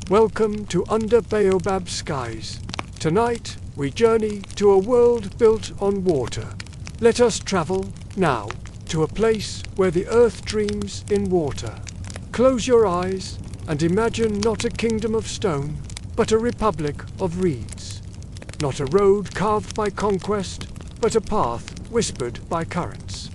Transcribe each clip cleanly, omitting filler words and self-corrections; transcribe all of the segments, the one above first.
Welcome to Under Baobab Skies. Tonight, we journey to a world built on water. Let us travel, now, to a place where the earth dreams in water. Close your eyes and imagine not a kingdom of stone, but a republic of reeds. Not a road carved by conquest, but a path whispered by currents.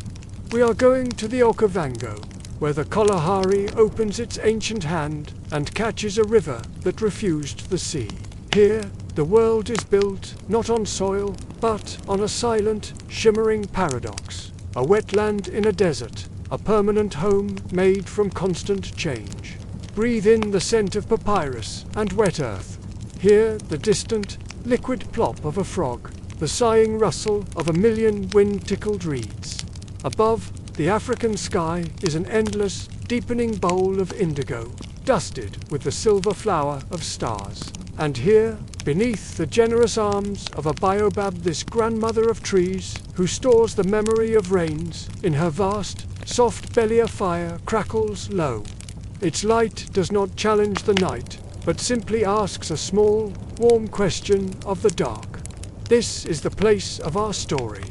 We are going to the Okavango, where the Kalahari opens its ancient hand and catches a river that refused the sea. Here, the world is built not on soil, but on a silent, shimmering paradox. A wetland in a desert, a permanent home made from constant change. Breathe in the scent of papyrus and wet earth. Hear the distant, liquid plop of a frog, the sighing rustle of a million wind-tickled reeds. Above, the African sky is an endless, deepening bowl of indigo, dusted with the silver flower of stars. And here, beneath the generous arms of a baobab, this grandmother of trees, who stores the memory of rains, in her vast, soft belly a fire crackles low. Its light does not challenge the night, but simply asks a small, warm question of the dark. This is the place of our story.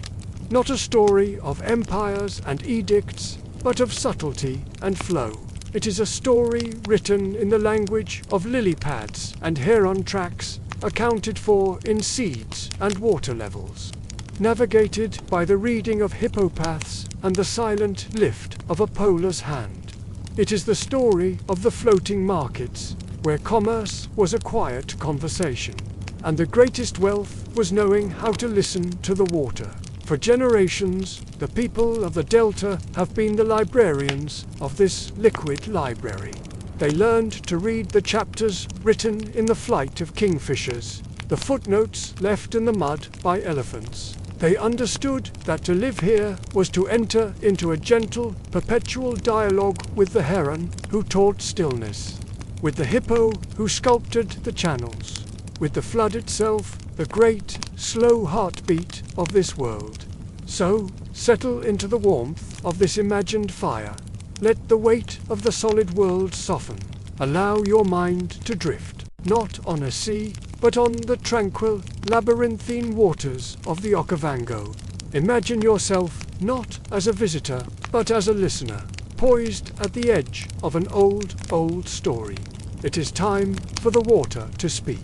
Not a story of empires and edicts, but of subtlety and flow. It is a story written in the language of lily pads and heron tracks, accounted for in seeds and water levels. Navigated by the reading of hippopaths and the silent lift of a polar's hand. It is the story of the floating markets, where commerce was a quiet conversation, and the greatest wealth was knowing how to listen to the water. For generations, the people of the Delta have been the librarians of this liquid library. They learned to read the chapters written in the flight of kingfishers, the footnotes left in the mud by elephants. They understood that to live here was to enter into a gentle, perpetual dialogue with the heron who taught stillness, with the hippo who sculpted the channels, with the flood itself, the great, slow heartbeat of this world. So, settle into the warmth of this imagined fire. Let the weight of the solid world soften. Allow your mind to drift, not on a sea, but on the tranquil, labyrinthine waters of the Okavango. Imagine yourself not as a visitor, but as a listener, poised at the edge of an old story. It is time for the water to speak.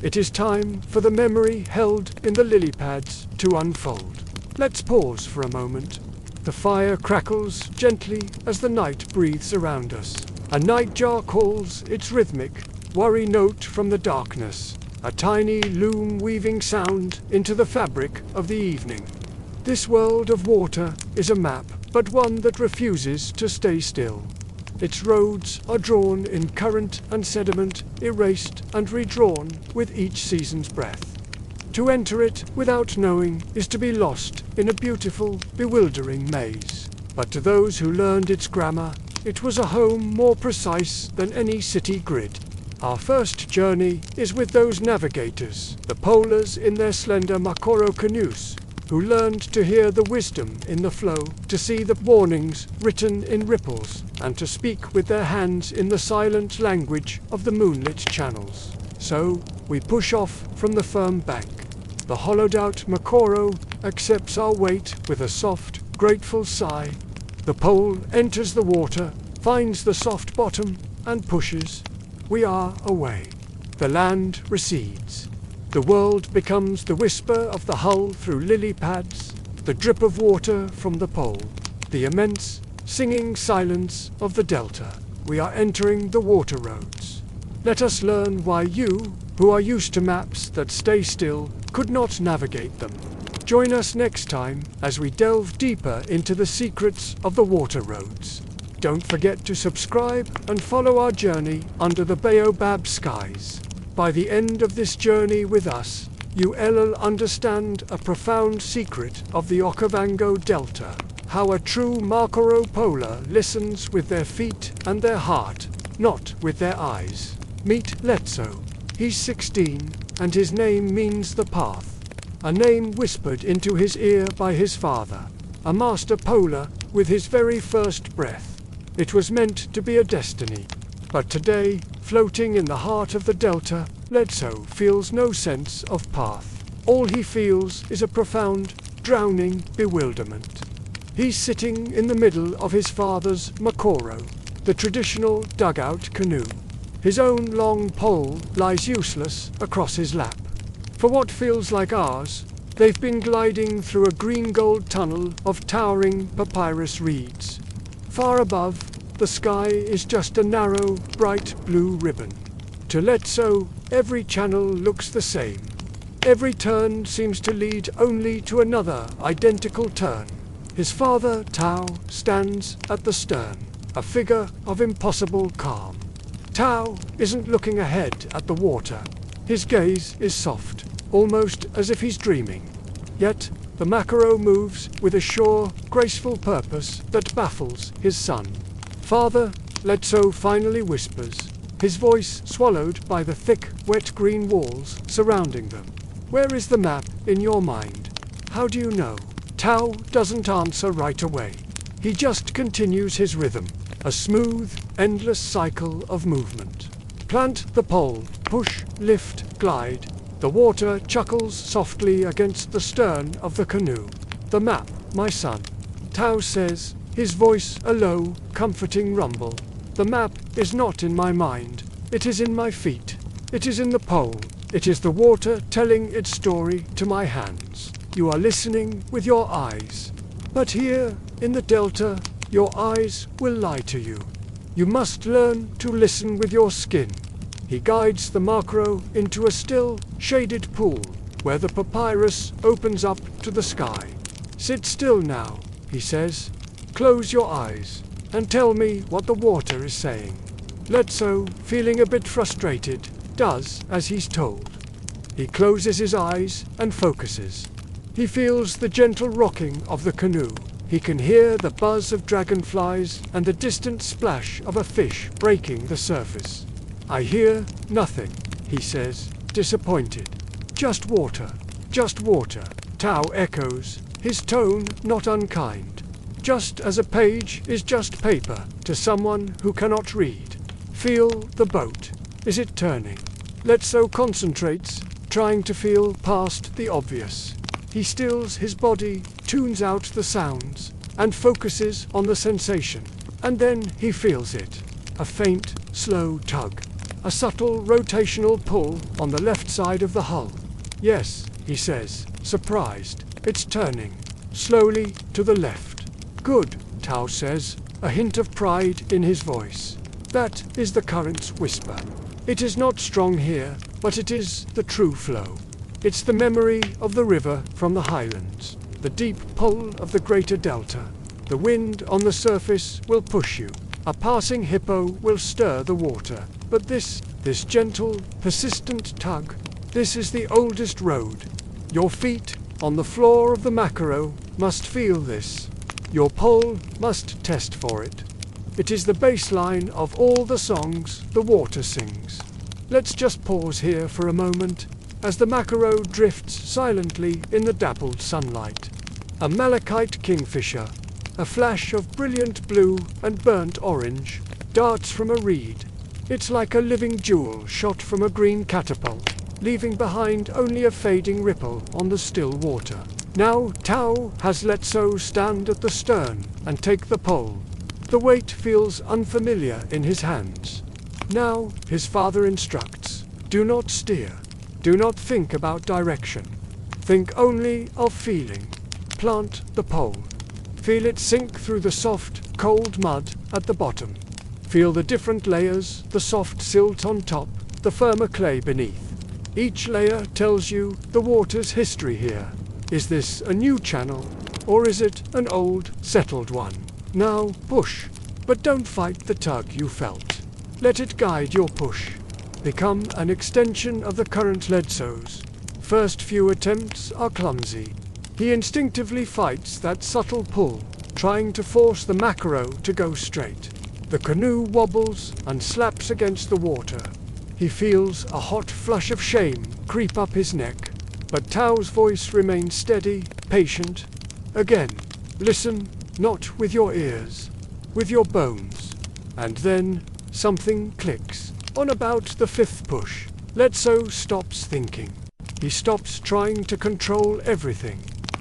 It is time for the memory held in the lily pads to unfold. Let's pause for a moment. The fire crackles gently as the night breathes around us. A nightjar calls its rhythmic, worry note from the darkness, a tiny loom weaving sound into the fabric of the evening. This world of water is a map, but one that refuses to stay still. Its roads are drawn in current and sediment, erased and redrawn with each season's breath. To enter it without knowing is to be lost in a beautiful, bewildering maze. But to those who learned its grammar, it was a home more precise than any city grid. Our first journey is with those navigators, the polars in their slender Makoro canoes, who learned to hear the wisdom in the flow, to see the warnings written in ripples, and to speak with their hands in the silent language of the moonlit channels. So, we push off from the firm bank. The hollowed-out Makoro accepts our weight with a soft, grateful sigh. The pole enters the water, finds the soft bottom, and pushes. We are away. The land recedes. The world becomes the whisper of the hull through lily pads, the drip of water from the pole, the immense, singing silence of the delta. We are entering the water roads. Let us learn why you, who are used to maps that stay still, could not navigate them. Join us next time as we delve deeper into the secrets of the water roads. Don't forget to subscribe and follow our journey under the baobab skies. By the end of this journey with us, you will understand a profound secret of the Okavango Delta, how a true Makoro polar listens with their feet and their heart, not with their eyes. Meet Letso. He's 16, and his name means the path, a name whispered into his ear by his father, a master polar with his very first breath. It was meant to be a destiny. But today, Floating in the heart of the delta, Letso feels no sense of path. All he feels is a profound, drowning bewilderment. He's sitting in the middle of his father's makoro, the traditional dugout canoe. His own long pole lies useless across his lap. For what feels like hours, they've been gliding through a green-gold tunnel of towering papyrus reeds. Far above, the sky is just a narrow, bright blue ribbon. To Letso, every channel looks the same. Every turn seems to lead only to another identical turn. His father, Tao, stands at the stern, a figure of impossible calm. Tao isn't looking ahead at the water. His gaze is soft, almost as if he's dreaming. Yet, the makaro moves with a sure, graceful purpose that baffles his son. "Father," Letso finally whispers, his voice swallowed by the thick, wet green walls surrounding them. "Where is the map in your mind? How do you know?" Tao doesn't answer right away. He just continues his rhythm, a smooth, endless cycle of movement. Plant the pole, push, lift, glide. The water chuckles softly against the stern of the canoe. "The map, my son," Tao says, his voice a low, comforting rumble. "The map is not in my mind. It is in my feet. It is in the pole. It is the water telling its story to my hands. You are listening with your eyes. But here, in the delta, your eyes will lie to you. You must learn to listen with your skin." He guides the makro into a still, shaded pool, where the papyrus opens up to the sky. "Sit still now," he says. "Close your eyes, and tell me what the water is saying." Letso, feeling a bit frustrated, does as he's told. He closes his eyes and focuses. He feels the gentle rocking of the canoe. He can hear the buzz of dragonflies and the distant splash of a fish breaking the surface. "I hear nothing," he says, disappointed. "Just water, just water," Tao echoes, his tone not unkind. Just as a page is just paper to someone who cannot read. Feel the boat. Is it turning? Letso concentrates, trying to feel past the obvious. He stills his body, tunes out the sounds, and focuses on the sensation. And then he feels it. A faint, slow tug. A subtle rotational pull on the left side of the hull. "Yes," he says, surprised. "It's turning. Slowly to the left." "Good," Tao says, a hint of pride in his voice. "That is the current's whisper. It is not strong here, but it is the true flow. It's the memory of the river from the highlands, the deep pull of the greater delta. The wind on the surface will push you. A passing hippo will stir the water. But this gentle, persistent tug, this is the oldest road. Your feet, on the floor of the makaro, must feel this. Your pole must test for it. It is the baseline of all the songs the water sings." Let's just pause here for a moment, as the makaro drifts silently in the dappled sunlight. A malachite kingfisher, a flash of brilliant blue and burnt orange, darts from a reed. It's like a living jewel shot from a green catapult, leaving behind only a fading ripple on the still water. Now Tao has Letso stand at the stern and take the pole. The weight feels unfamiliar in his hands. Now his father instructs, "Do not steer. Do not think about direction. Think only of feeling. Plant the pole. Feel it sink through the soft, cold mud at the bottom. Feel the different layers, the soft silt on top, the firmer clay beneath. Each layer tells you the water's history here. Is this a new channel, or is it an old, settled one? Now push, but don't fight the tug you felt. Let it guide your push. Become an extension of the current Letso's. First few attempts are clumsy. He instinctively fights that subtle pull, trying to force the makaro to go straight. The canoe wobbles and slaps against the water. He feels a hot flush of shame creep up his neck, but Tao's voice remains steady, patient. "Again, listen, not with your ears, with your bones." And then something clicks. On about the fifth push, Letso stops thinking. He stops trying to control everything.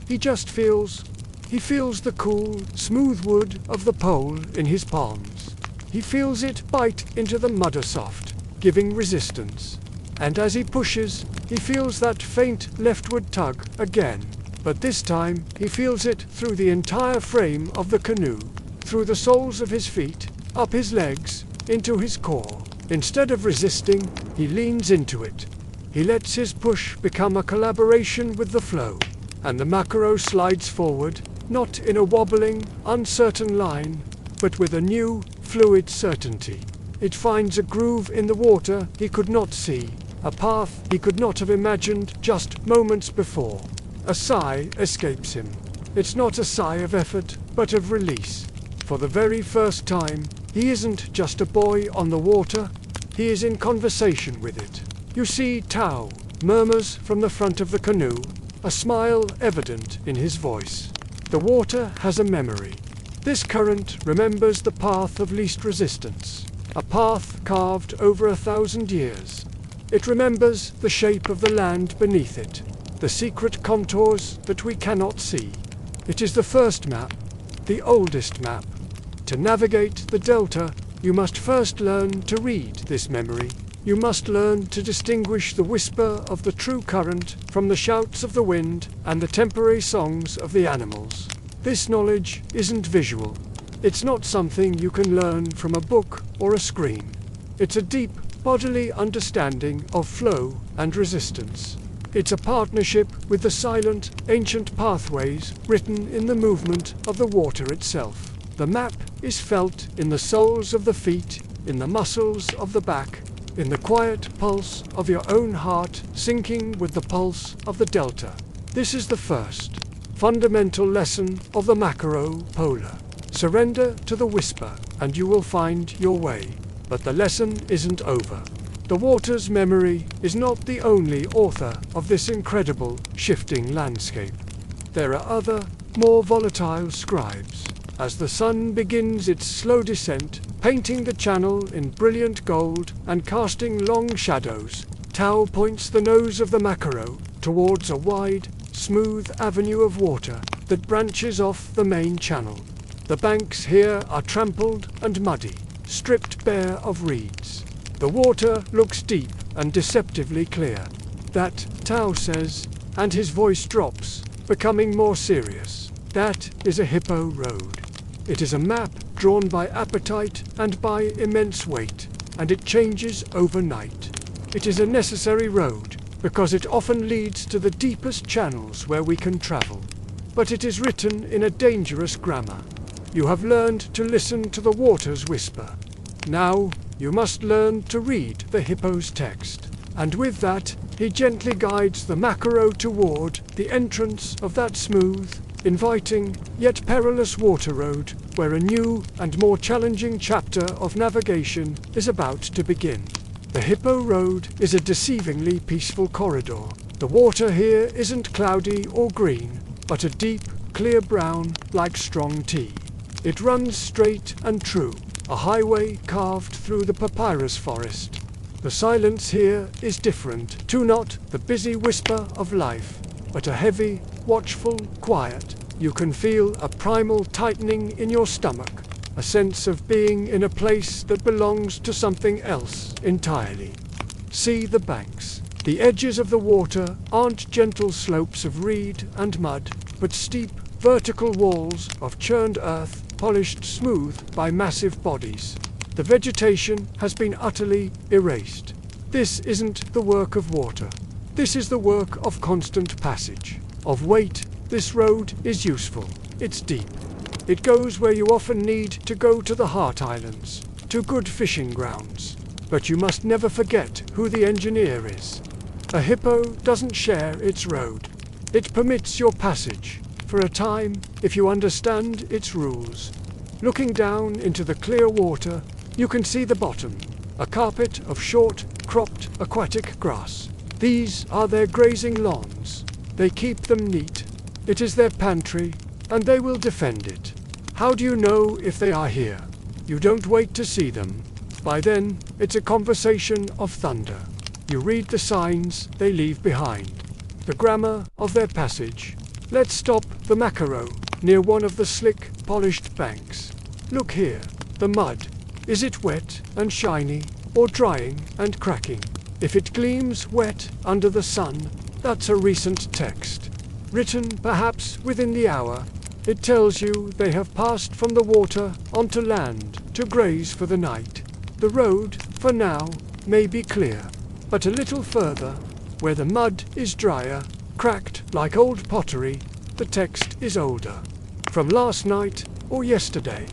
He just feels. He feels the cool, smooth wood of the pole in his palms. He feels it bite into the mudder soft, giving resistance. And as he pushes, he feels that faint leftward tug again. But this time, he feels it through the entire frame of the canoe, through the soles of his feet, up his legs, into his core. Instead of resisting, he leans into it. He lets his push become a collaboration with the flow, and the mackerel slides forward, not in a wobbling, uncertain line, but with a new, fluid certainty. It finds a groove in the water he could not see, a path he could not have imagined just moments before. A sigh escapes him. It's not a sigh of effort, but of release. For the very first time, he isn't just a boy on the water, he is in conversation with it. You see Tao murmurs from the front of the canoe, a smile evident in his voice. The water has a memory. This current remembers the path of least resistance, a path carved over 1,000 years. It remembers the shape of the land beneath it, the secret contours that we cannot see. It is the first map, the oldest map. To navigate the delta, you must first learn to read this memory. You must learn to distinguish the whisper of the true current from the shouts of the wind and the temporary songs of the animals. This knowledge isn't visual. It's not something you can learn from a book or a screen. It's a deep, bodily understanding of flow and resistance. It's a partnership with the silent, ancient pathways written in the movement of the water itself. The map is felt in the soles of the feet, in the muscles of the back, in the quiet pulse of your own heart syncing with the pulse of the delta. This is the first, fundamental lesson of the Macaro Polar. Surrender to the whisper, and you will find your way. But the lesson isn't over. The water's memory is not the only author of this incredible, shifting landscape. There are other, more volatile scribes. As the sun begins its slow descent, painting the channel in brilliant gold and casting long shadows, Tao points the nose of the Macaro towards a wide, smooth avenue of water that branches off the main channel. The banks here are trampled and muddy, stripped bare of reeds. The water looks deep and deceptively clear. That, Tao says, and his voice drops, becoming more serious. That is a hippo road. It is a map drawn by appetite and by immense weight, and it changes overnight. It is a necessary road, because it often leads to the deepest channels where we can travel. But it is written in a dangerous grammar. You have learned to listen to the water's whisper. Now, you must learn to read the hippo's text. And with that, he gently guides the Macaro toward the entrance of that smooth, inviting, yet perilous water road, where a new and more challenging chapter of navigation is about to begin. The Hippo Road is a deceivingly peaceful corridor. The water here isn't cloudy or green, but a deep, clear brown, like strong tea. It runs straight and true, a highway carved through the papyrus forest. The silence here is different, to not the busy whisper of life, but a heavy, watchful quiet. You can feel a primal tightening in your stomach, a sense of being in a place that belongs to something else entirely. See the banks. The edges of the water aren't gentle slopes of reed and mud, but steep, vertical walls of churned earth, polished smooth by massive bodies. The vegetation has been utterly erased. This isn't the work of water. This is the work of constant passage, of weight. This road is useful. It's deep. It goes where you often need to go to the Heart Islands, to good fishing grounds. But you must never forget who the engineer is. A hippo doesn't share its road. It permits your passage, for a time, if you understand its rules. Looking down into the clear water, you can see the bottom, a carpet of short, cropped aquatic grass. These are their grazing lawns. They keep them neat. It is their pantry, and they will defend it. How do you know if they are here? You don't wait to see them. By then, it's a conversation of thunder. You read the signs they leave behind, the grammar of their passage. Let's stop the mackerel near one of the slick, polished banks. Look here, the mud. Is it wet and shiny, or drying and cracking? If it gleams wet under the sun, that's a recent text, written perhaps within the hour. It tells you they have passed from the water onto land to graze for the night. The road, for now, may be clear, but a little further, where the mud is drier, cracked like old pottery, the text is older, from last night or yesterday.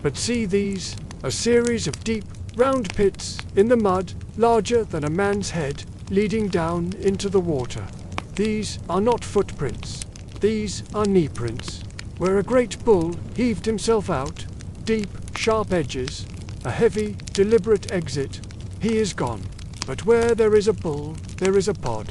But see these, a series of deep, round pits in the mud, larger than a man's head, leading down into the water. These are not footprints, these are knee prints, where a great bull heaved himself out, deep, sharp edges, a heavy, deliberate exit. He is gone. But where there is a bull, there is a pod,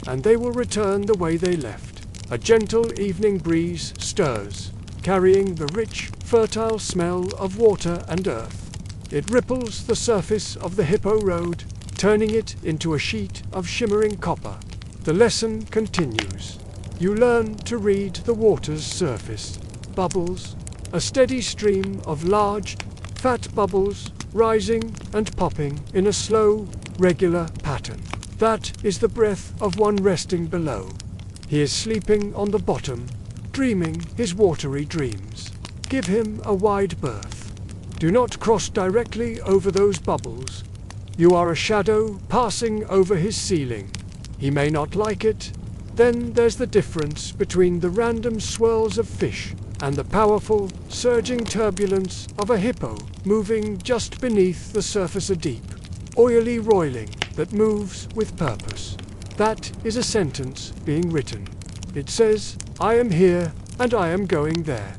and they will return the way they left. A gentle evening breeze stirs, carrying the rich, fertile smell of water and earth. It ripples the surface of the Hippo Road, turning it into a sheet of shimmering copper. The lesson continues. You learn to read the water's surface. Bubbles, a steady stream of large, fat bubbles, rising and popping in a slow, regular pattern. That is the breath of one resting below. He is sleeping on the bottom, dreaming his watery dreams. Give him a wide berth. Do not cross directly over those bubbles. You are a shadow passing over his ceiling. He may not like it. Then there's the difference between the random swirls of fish and the powerful, surging turbulence of a hippo moving just beneath the surface of deep, oily roiling that moves with purpose. That is a sentence being written. It says, I am here and I am going there.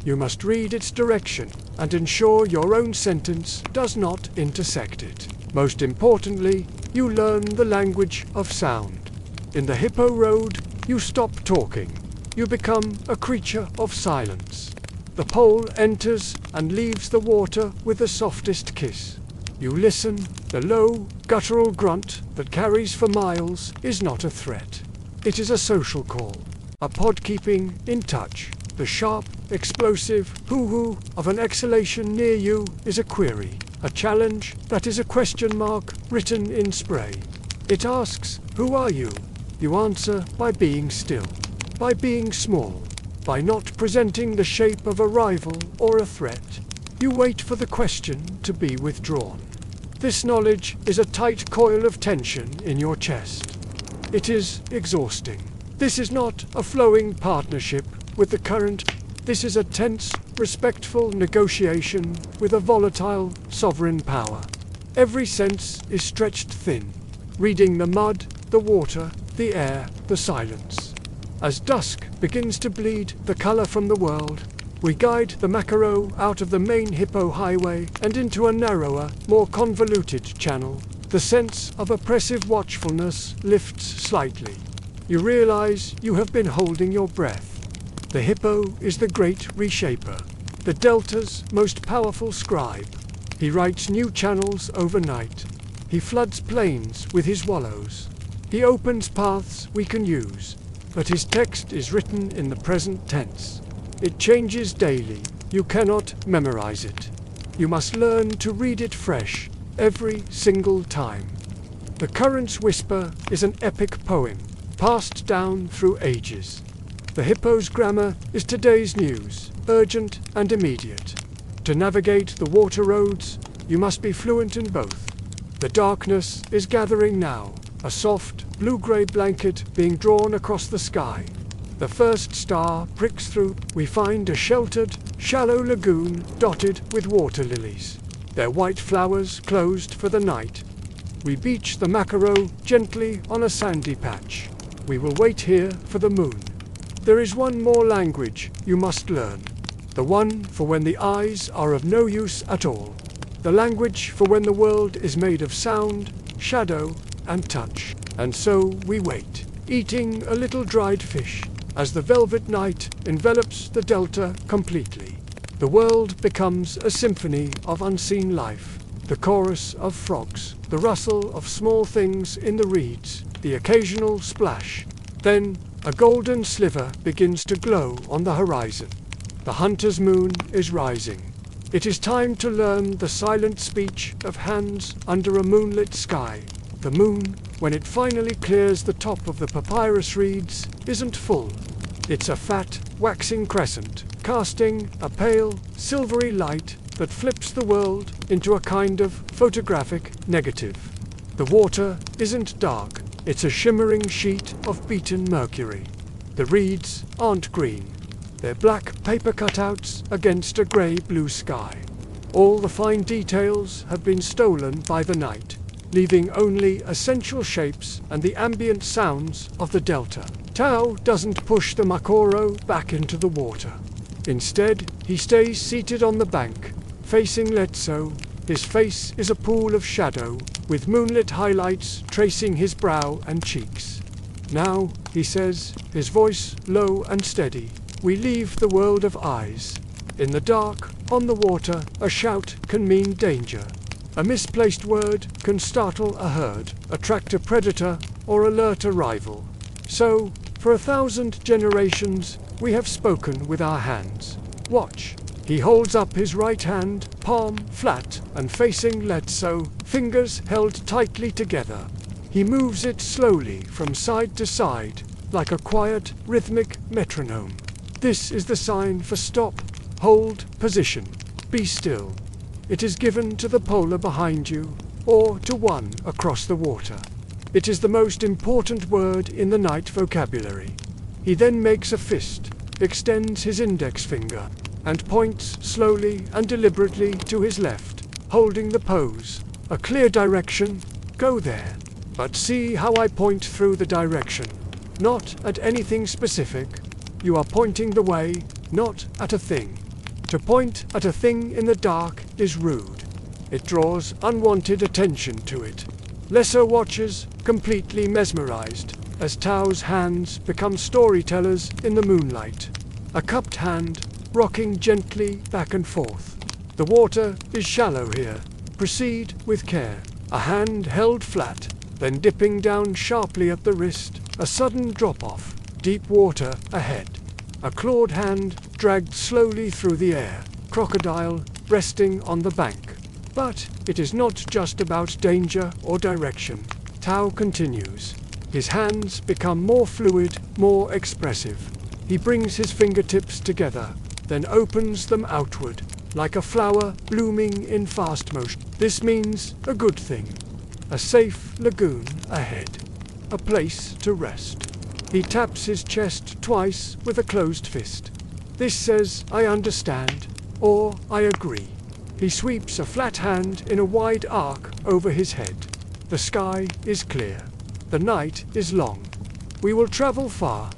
You must read its direction and ensure your own sentence does not intersect it. Most importantly, you learn the language of sound. In the Hippo Road, you stop talking. You become a creature of silence. The pole enters and leaves the water with the softest kiss. You listen. The low, guttural grunt that carries for miles is not a threat. It is a social call, a pod keeping in touch. The sharp, explosive hoo-hoo of an exhalation near you is a query, a challenge that is a question mark written in spray. It asks, who are you? You answer by being still, by being small, by not presenting the shape of a rival or a threat. You wait for the question to be withdrawn. This knowledge is a tight coil of tension in your chest. It is exhausting. This is not a flowing partnership with the current. This is a tense, respectful negotiation with a volatile, sovereign power. Every sense is stretched thin, reading the mud, the water, the air, the silence. As dusk begins to bleed the color from the world, we guide the Macaro out of the main Hippo Highway and into a narrower, more convoluted channel. The sense of oppressive watchfulness lifts slightly. You realize you have been holding your breath. The Hippo is the great reshaper, the Delta's most powerful scribe. He writes new channels overnight. He floods plains with his wallows. He opens paths we can use, but his text is written in the present tense. It changes daily. You cannot memorize it. You must learn to read it fresh, every single time. The Current's Whisper is an epic poem, passed down through ages. The Hippo's grammar is today's news, urgent and immediate. To navigate the water roads, you must be fluent in both. The darkness is gathering now, a soft, blue-grey blanket being drawn across the sky. The first star pricks through. We find a sheltered, shallow lagoon dotted with water lilies, their white flowers closed for the night. We beach the Macaro gently on a sandy patch. We will wait here for the moon. There is one more language you must learn, the one for when the eyes are of no use at all, the language for when the world is made of sound, shadow, and touch. And so we wait, eating a little dried fish, as the velvet night envelops the delta completely. The world becomes a symphony of unseen life. the chorus of frogs, the rustle of small things in the reeds, the occasional splash. Then a golden sliver begins to glow on the horizon. The hunter's moon is rising. It is time to learn the silent speech of hands under a moonlit sky. The moon, when it finally clears the top of the papyrus reeds, isn't full. It's a fat, waxing crescent, casting a pale, silvery light that flips the world into a kind of photographic negative. The water isn't dark, it's a shimmering sheet of beaten mercury. The reeds aren't green. They're black paper cutouts against a grey-blue sky. All the fine details have been stolen by the night, leaving only essential shapes and the ambient sounds of the delta. Tao doesn't push the Makoro back into the water. Instead, he stays seated on the bank, facing Letso. His face is a pool of shadow, with moonlit highlights tracing his brow and cheeks. Now, he says, his voice low and steady, we leave the world of eyes. In the dark, on the water, a shout can mean danger. A misplaced word can startle a herd, attract a predator, or alert a rival. So, for 1,000 generations, we have spoken with our hands. Watch. He holds up his right hand, palm flat and facing Letso, fingers held tightly together. He moves it slowly from side to side, like a quiet, rhythmic metronome. This is the sign for stop, hold, position, be still. It is given to the polar behind you, or to one across the water. It is the most important word in the night vocabulary. He then makes a fist, extends his index finger, and points slowly and deliberately to his left, holding the pose. A clear direction, go there. But see how I point through the direction, not at anything specific. You are pointing the way, not at a thing. To point at a thing in the dark is rude. It draws unwanted attention to it. Lesser watches, completely mesmerized, as Tao's hands become storytellers in the moonlight. A cupped hand, rocking gently back and forth. The water is shallow here. Proceed with care. A hand held flat, then dipping down sharply at the wrist, a sudden drop-off. Deep water ahead. A clawed hand dragged slowly through the air, crocodile resting on the bank. But it is not just about danger or direction. Tao continues. His hands become more fluid, more expressive. He brings his fingertips together, then opens them outward, like a flower blooming in fast motion. This means a good thing. A safe lagoon ahead. A place to rest. He taps his chest twice with a closed fist. This says, I understand, or I agree. He sweeps a flat hand in a wide arc over his head. The sky is clear. The night is long. We will travel far.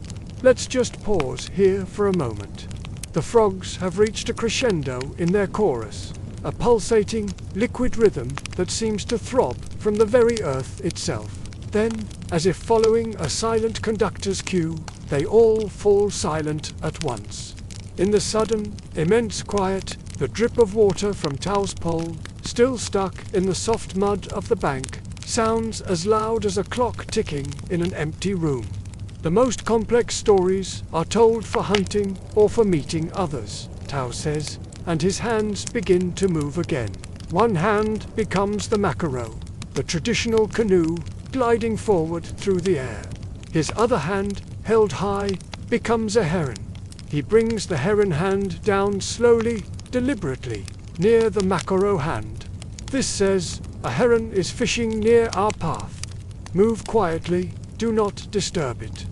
Let's just pause here for a moment. The frogs have reached a crescendo in their chorus, a pulsating, liquid rhythm that seems to throb from the very earth itself. Then, as if following a silent conductor's cue, they all fall silent at once. In the sudden, immense quiet, the drip of water from Tao's pole, still stuck in the soft mud of the bank, sounds as loud as a clock ticking in an empty room. The most complex stories are told for hunting or for meeting others, Tao says, and his hands begin to move again. One hand becomes the Makaro, the traditional canoe gliding forward through the air. His other hand, held high, becomes a heron. He brings the heron hand down slowly, deliberately, near the Makaro hand. This says, a heron is fishing near our path. Move quietly, do not disturb it.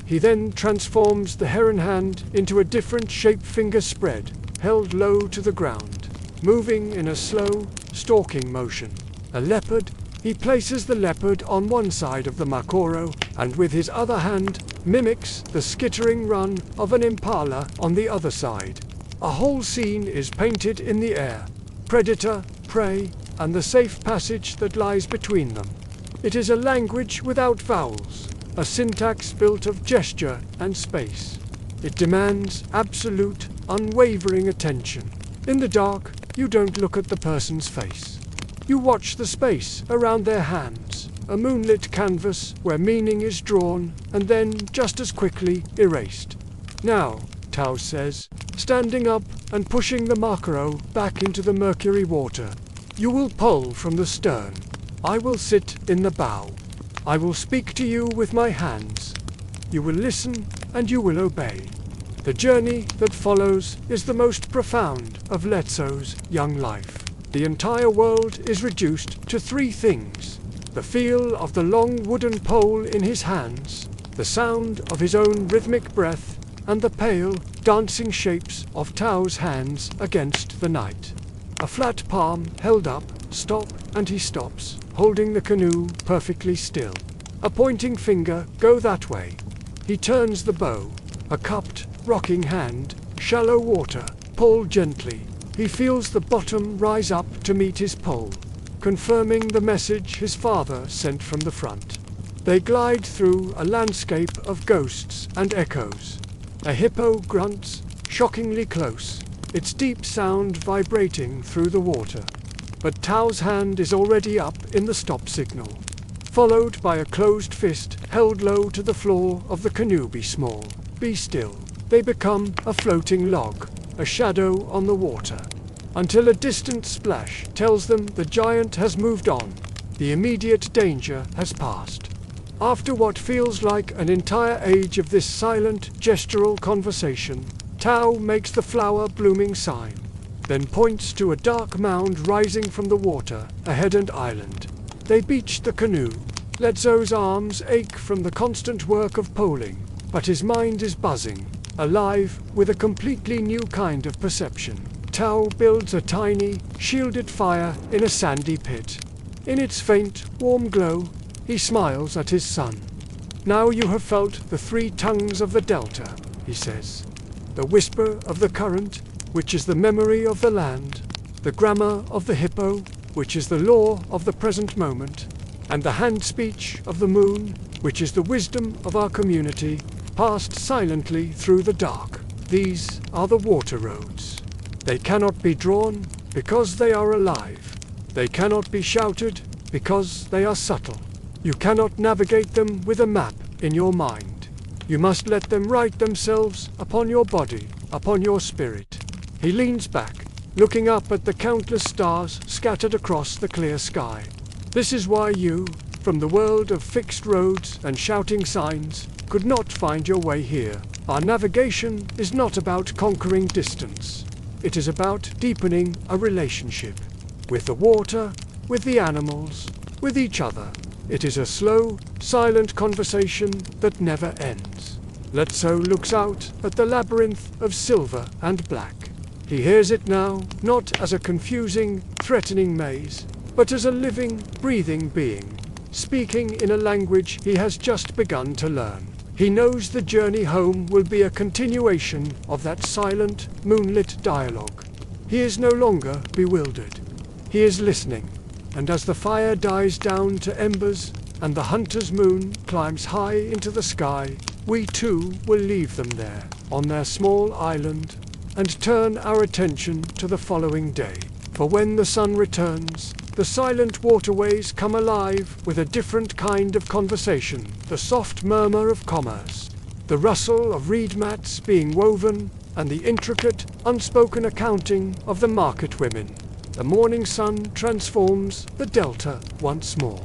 He then transforms the heron hand into a different shape finger spread, held low to the ground, moving in a slow, stalking motion. A leopard. He places the leopard on one side of the Makoro, and with his other hand, mimics the skittering run of an impala on the other side. A whole scene is painted in the air. Predator, prey, and the safe passage that lies between them. It is a language without vowels, a syntax built of gesture and space. It demands absolute, unwavering attention. In the dark, you don't look at the person's face. You watch the space around their hands, a moonlit canvas where meaning is drawn and then just as quickly erased. Now, Tao says, standing up and pushing the macaro back into the mercury water. You will pull from the stern. I will sit in the bow. I will speak to you with my hands. You will listen and you will obey. The journey that follows is the most profound of Letso's young life. The entire world is reduced to three things: the feel of the long wooden pole in his hands, the sound of his own rhythmic breath, and the pale, dancing shapes of Tao's hands against the night. A flat palm held up, stop, and he stops, holding the canoe perfectly still. A pointing finger, go that way. He turns the bow. A cupped, rocking hand, shallow water, pull gently. He feels the bottom rise up to meet his pole, confirming the message his father sent from the front. They glide through a landscape of ghosts and echoes. A hippo grunts, shockingly close, its deep sound vibrating through the water. But Tao's hand is already up in the stop signal, followed by a closed fist held low to the floor of the canoe. Be small, be still. They become a floating log, a shadow on the water, until a distant splash tells them the giant has moved on. The immediate danger has passed. After what feels like an entire age of this silent, gestural conversation, Tao makes the flower blooming sign, then points to a dark mound rising from the water, a headland island. They beach the canoe. Letso's arms ache from the constant work of poling, but his mind is buzzing, alive with a completely new kind of perception. Tao builds a tiny, shielded fire in a sandy pit. In its faint, warm glow, he smiles at his son. Now you have felt the three tongues of the delta, he says. The whisper of the current, which is the memory of the land, the grammar of the hippo, which is the law of the present moment, and the hand speech of the moon, which is the wisdom of our community, passed silently through the dark. These are the water roads. They cannot be drawn because they are alive. They cannot be shouted because they are subtle. You cannot navigate them with a map in your mind. You must let them write themselves upon your body, upon your spirit. He leans back, looking up at the countless stars scattered across the clear sky. This is why you, from the world of fixed roads and shouting signs, could not find your way here. Our navigation is not about conquering distance. It is about deepening a relationship with the water, with the animals, with each other. It is a slow, silent conversation that never ends. Letso looks out at the labyrinth of silver and black. He hears it now, not as a confusing, threatening maze, but as a living, breathing being, speaking in a language he has just begun to learn. He knows the journey home will be a continuation of that silent, moonlit dialogue. He is no longer bewildered. He is listening, and as the fire dies down to embers and the hunter's moon climbs high into the sky, we too will leave them there, on their small island, and turn our attention to the following day. For when the sun returns, the silent waterways come alive with a different kind of conversation, the soft murmur of commerce, the rustle of reed mats being woven, and the intricate, unspoken accounting of the market women. The morning sun transforms the delta once more.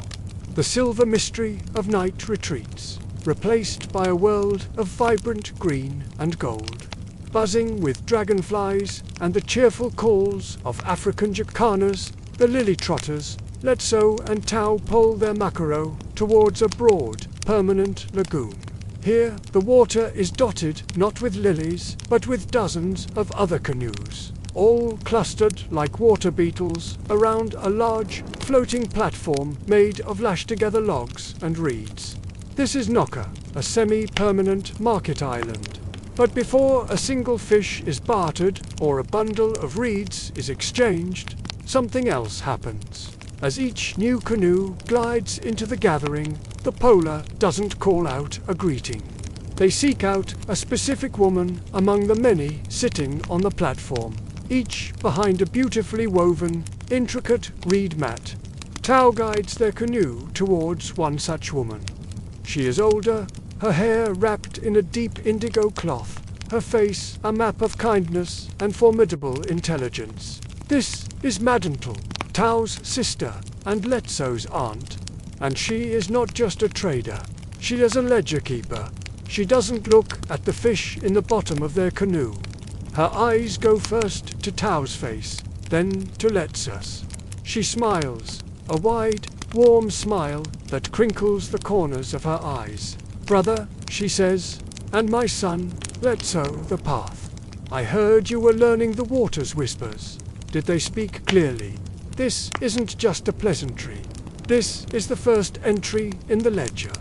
The silver mystery of night retreats, replaced by a world of vibrant green and gold, buzzing with dragonflies and the cheerful calls of African jacanas, the lily trotters. Letso and Tao pole their macaro towards a broad, permanent lagoon. Here, the water is dotted not with lilies, but with dozens of other canoes, all clustered like water beetles around a large, floating platform made of lashed-together logs and reeds. This is Noka, a semi-permanent market island. But before a single fish is bartered or a bundle of reeds is exchanged, something else happens. As each new canoe glides into the gathering, the polar doesn't call out a greeting. They seek out a specific woman among the many sitting on the platform, each behind a beautifully woven, intricate reed mat. Tao guides their canoe towards one such woman. She is older, her hair wrapped in a deep indigo cloth, her face a map of kindness and formidable intelligence. This is Madental, Tao's sister and Letso's aunt. And she is not just a trader. She is a ledger keeper. She doesn't look at the fish in the bottom of their canoe. Her eyes go first to Tao's face, then to Letsa's. She smiles, a wide, warm smile that crinkles the corners of her eyes. "Brother," she says, "and my son, Letso the path. I heard you were learning the water's whispers. Did they speak clearly? This isn't just a pleasantry. This is the first entry in the ledger."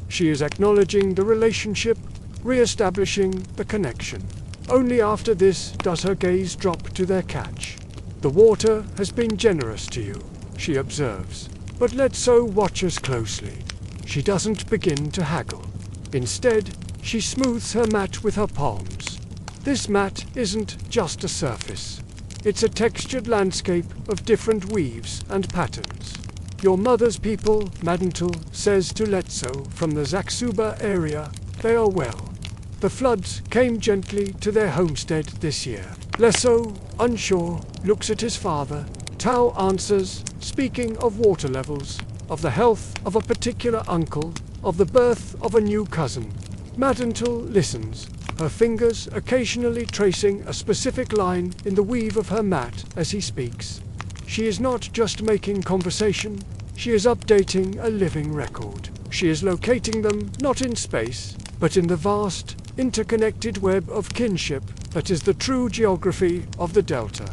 She is acknowledging the relationship, re-establishing the connection. Only after this does her gaze drop to their catch. "The water has been generous to you," she observes. But Letso watches closely. She doesn't begin to haggle. Instead, she smooths her mat with her palms. This mat isn't just a surface. It's a textured landscape of different weaves and patterns. "Your mother's people," Madental says to Letso from the Zaksuba area, "they are well. The floods came gently to their homestead this year." Letso, unsure, looks at his father. Tao answers, speaking of water levels, of the health of a particular uncle, of the birth of a new cousin. Madental listens, her fingers occasionally tracing a specific line in the weave of her mat as he speaks. She is not just making conversation, she is updating a living record. She is locating them not in space, but in the vast, interconnected web of kinship that is the true geography of the Delta.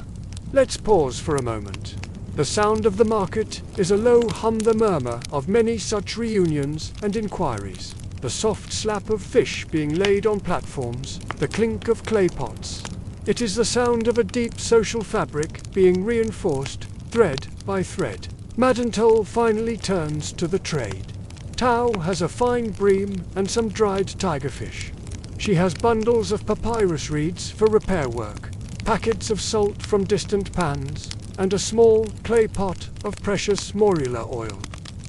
Let's pause for a moment. The sound of the market is a low hum, the murmur of many such reunions and inquiries. The soft slap of fish being laid on platforms, the clink of clay pots. It is the sound of a deep social fabric being reinforced, thread by thread. Madental finally turns to the trade. Tao has a fine bream and some dried tigerfish. She has bundles of papyrus reeds for repair work, packets of salt from distant pans, and a small clay pot of precious morula oil.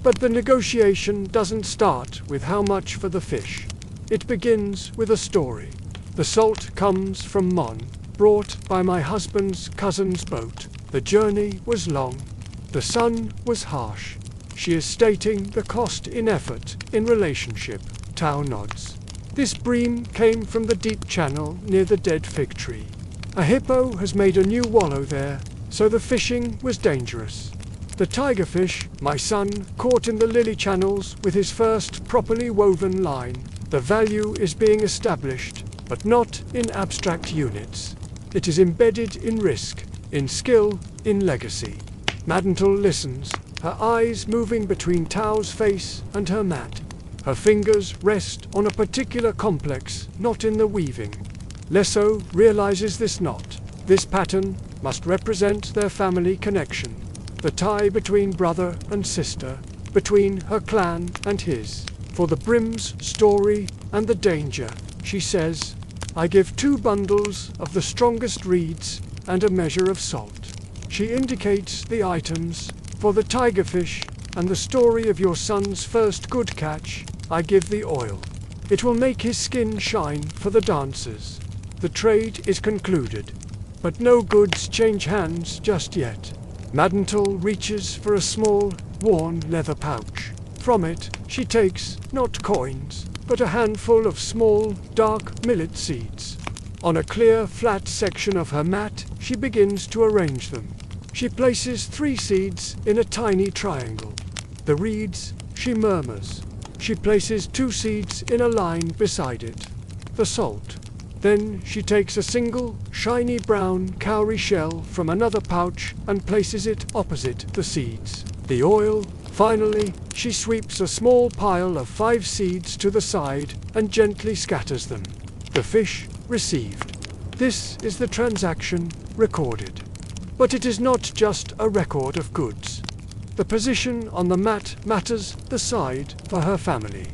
But the negotiation doesn't start with how much for the fish. It begins with a story. "The salt comes from Mon, brought by my husband's cousin's boat. The journey was long. The sun was harsh." She is stating the cost in effort, in relationship. Tao nods. "This bream came from the deep channel near the dead fig tree. A hippo has made a new wallow there, so the fishing was dangerous. The tigerfish, my son, caught in the lily channels with his first properly woven line. The value is being established, but not in abstract units. It is embedded in risk, in skill, in legacy." Madental listens, her eyes moving between Tao's face and her mat. Her fingers rest on a particular complex, knot in the weaving. Letso realizes this knot. This pattern must represent their family connection, the tie between brother and sister, between her clan and his. "For the brim's story and the danger," she says, "I give 2 bundles of the strongest reeds and a measure of salt." She indicates the items. "For the tigerfish and the story of your son's first good catch, I give the oil. It will make his skin shine for the dancers." The trade is concluded, but no goods change hands just yet. Madental reaches for a small, worn leather pouch. From it, she takes, not coins, but a handful of small, dark millet seeds. On a clear, flat section of her mat, she begins to arrange them. She places 3 seeds in a tiny triangle. The reeds, she murmurs. She places 2 seeds in a line beside it. The salt. Then she takes a single, shiny brown cowrie shell from another pouch and places it opposite the seeds. The oil. Finally, she sweeps a small pile of 5 seeds to the side and gently scatters them. The fish received. This is the transaction recorded. But it is not just a record of goods. The position on the mat matters, the side for her family,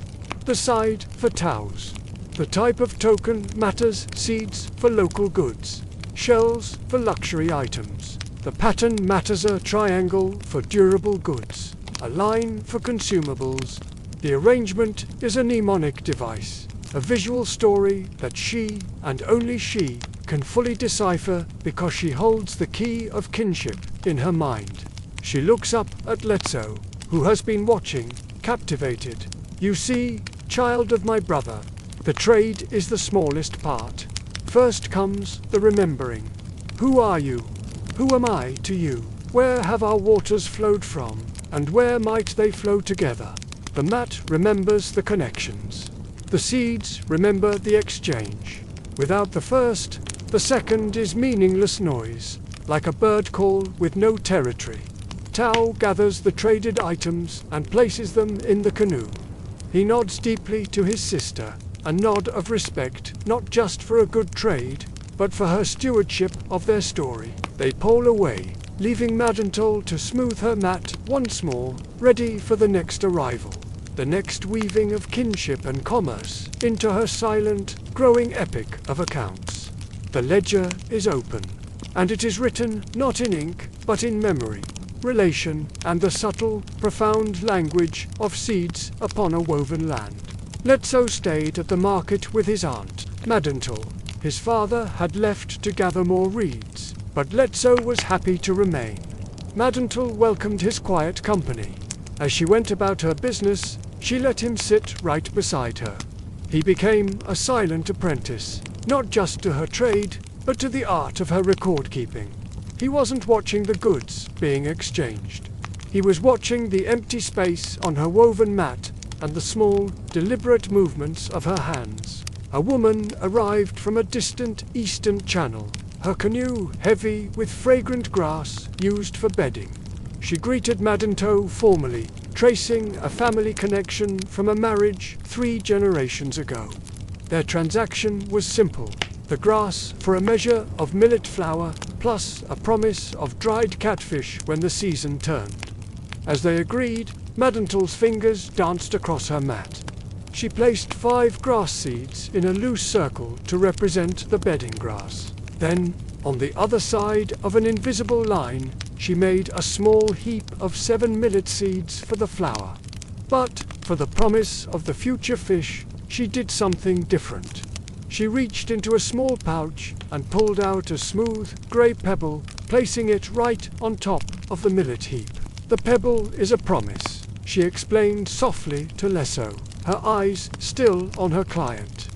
the side for Tao's. The type of token matters, seeds for local goods, shells for luxury items. The pattern matters: a triangle for durable goods, a line for consumables. The arrangement is a mnemonic device, a visual story that she, and only she, can fully decipher because she holds the key of kinship in her mind. She looks up at Letso, who has been watching, captivated. You see, child of my brother, the trade is the smallest part. First comes the remembering. Who are you? Who am I to you? Where have our waters flowed from, and where might they flow together? The mat remembers the connections. The seeds remember the exchange. Without the first, the second is meaningless noise, like a bird call with no territory. Tao gathers the traded items and places them in the canoe. He nods deeply to his sister, a nod of respect, not just for a good trade, but for her stewardship of their story. They pole away, leaving Madantol to smooth her mat once more, ready for the next arrival. The next weaving of kinship and commerce into her silent, growing epic of accounts. The ledger is open, and it is written not in ink, but in memory, relation, and the subtle, profound language of seeds upon a woven land. Letso stayed at the market with his aunt, Madantol. His father had left to gather more reeds, but Letso was happy to remain. Madantol welcomed his quiet company. As she went about her business, she let him sit right beside her. He became a silent apprentice, not just to her trade, but to the art of her record-keeping. He wasn't watching the goods being exchanged. He was watching the empty space on her woven mat and the small, deliberate movements of her hands. A woman arrived from a distant eastern channel, her canoe heavy with fragrant grass used for bedding. She greeted Madanto formally, tracing a family connection from a marriage 3 generations ago. Their transaction was simple: the grass for a measure of millet flour, plus a promise of dried catfish when the season turned. As they agreed, Madantol's fingers danced across her mat. She placed 5 grass seeds in a loose circle to represent the bedding grass. Then, on the other side of an invisible line, she made a small heap of 7 millet seeds for the flour. But, for the promise of the future fish, she did something different. She reached into a small pouch and pulled out a smooth, grey pebble, placing it right on top of the millet heap. The pebble is a promise, she explained softly to Lesso, her eyes still on her client.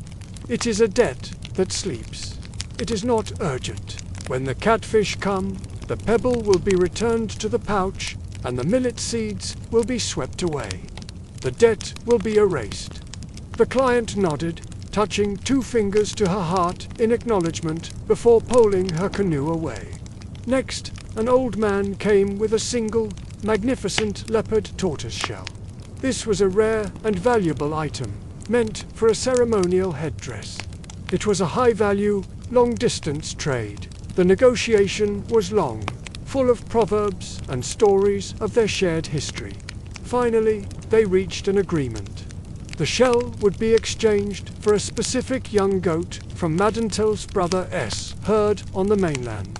It is a debt that sleeps. It is not urgent. When the catfish come, the pebble will be returned to the pouch and the millet seeds will be swept away. The debt will be erased. The client nodded, touching 2 fingers to her heart in acknowledgement before poling her canoe away. Next, an old man came with a single, magnificent leopard tortoiseshell. This was a rare and valuable item, meant for a ceremonial headdress. It was a high-value, long-distance trade. The negotiation was long, full of proverbs and stories of their shared history. Finally, they reached an agreement. The shell would be exchanged for a specific young goat from Madantel's brother S, herd on the mainland,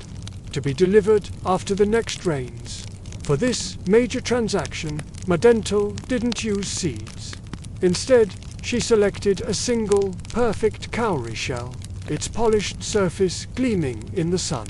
to be delivered after the next rains. For this major transaction, Madantel didn't use seeds. Instead, she selected a single, perfect cowrie shell, its polished surface gleaming in the sun.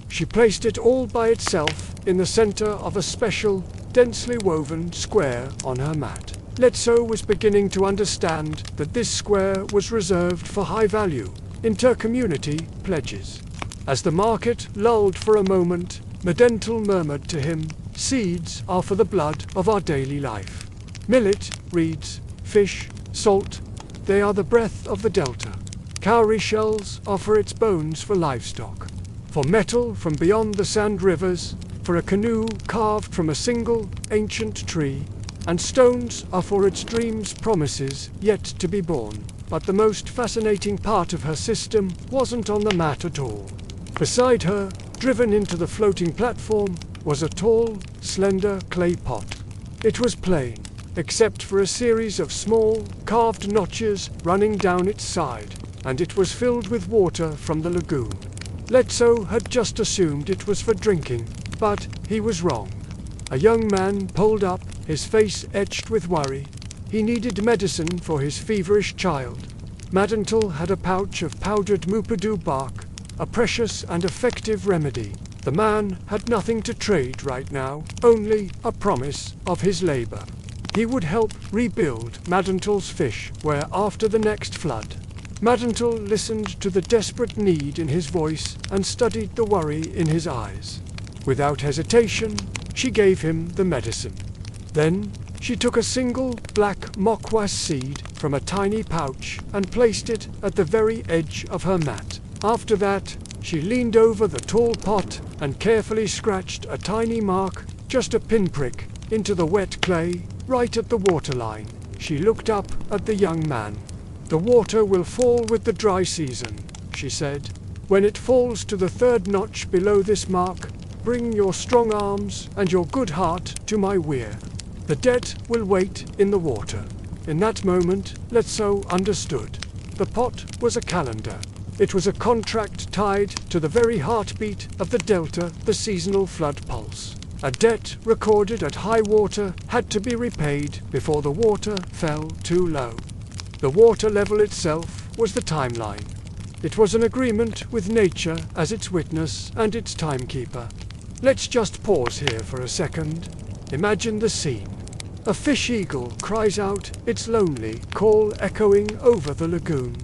She placed it all by itself in the center of a special, densely woven square on her mat. Letso was beginning to understand that this square was reserved for high-value, inter-community pledges. As the market lulled for a moment, Madantel murmured to him, "Seeds are for the blood of our daily life. Millet, reeds, fish, salt, they are the breath of the delta. Cowrie shells are for its bones for livestock. For metal from beyond the sand rivers, for a canoe carved from a single, ancient tree, and stones are for its dreams, promises yet to be born." But the most fascinating part of her system wasn't on the mat at all. Beside her, driven into the floating platform, was a tall, slender clay pot. It was plain, except for a series of small, carved notches running down its side, and it was filled with water from the lagoon. Letso had just assumed it was for drinking, But he was wrong. A young man pulled up, his face etched with worry. He needed medicine for his feverish child. Madental had a pouch of powdered mupadoo bark, a precious and effective remedy. The man had nothing to trade right now, only a promise of his labor. He would help rebuild Madental's fish where after the next flood. Madental listened to the desperate need in his voice and studied the worry in his eyes. Without hesitation, she gave him the medicine. Then she took a single black mokwas seed from a tiny pouch and placed it at the very edge of her mat. After that, she leaned over the tall pot and carefully scratched a tiny mark, just a pinprick, into the wet clay, right at the waterline. She looked up at the young man. "The water will fall with the dry season," she said. "When it falls to the third notch below this mark, bring your strong arms and your good heart to my weir. The debt will wait in the water." In that moment, Letso understood. The pot was a calendar. It was a contract tied to the very heartbeat of the delta, the seasonal flood pulse. A debt recorded at high water had to be repaid before the water fell too low. The water level itself was the timeline. It was an agreement with nature as its witness and its timekeeper. Let's just pause here for a second. Imagine the scene. A fish eagle cries out its lonely call echoing over the lagoon.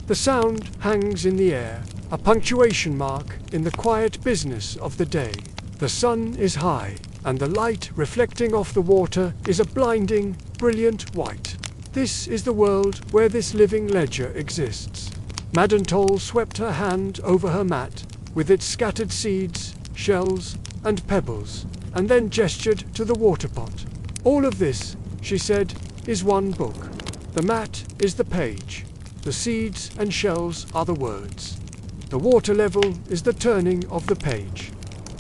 The sound hangs in the air, a punctuation mark in the quiet business of the day. The sun is high, and the light reflecting off the water is a blinding, brilliant white. This is the world where this living ledger exists. Madental swept her hand over her mat, with its scattered seeds, shells, and pebbles, and then gestured to the water pot. "All of this," she said, "is one book. The mat is the page. The seeds and shells are the words. The water level is the turning of the page.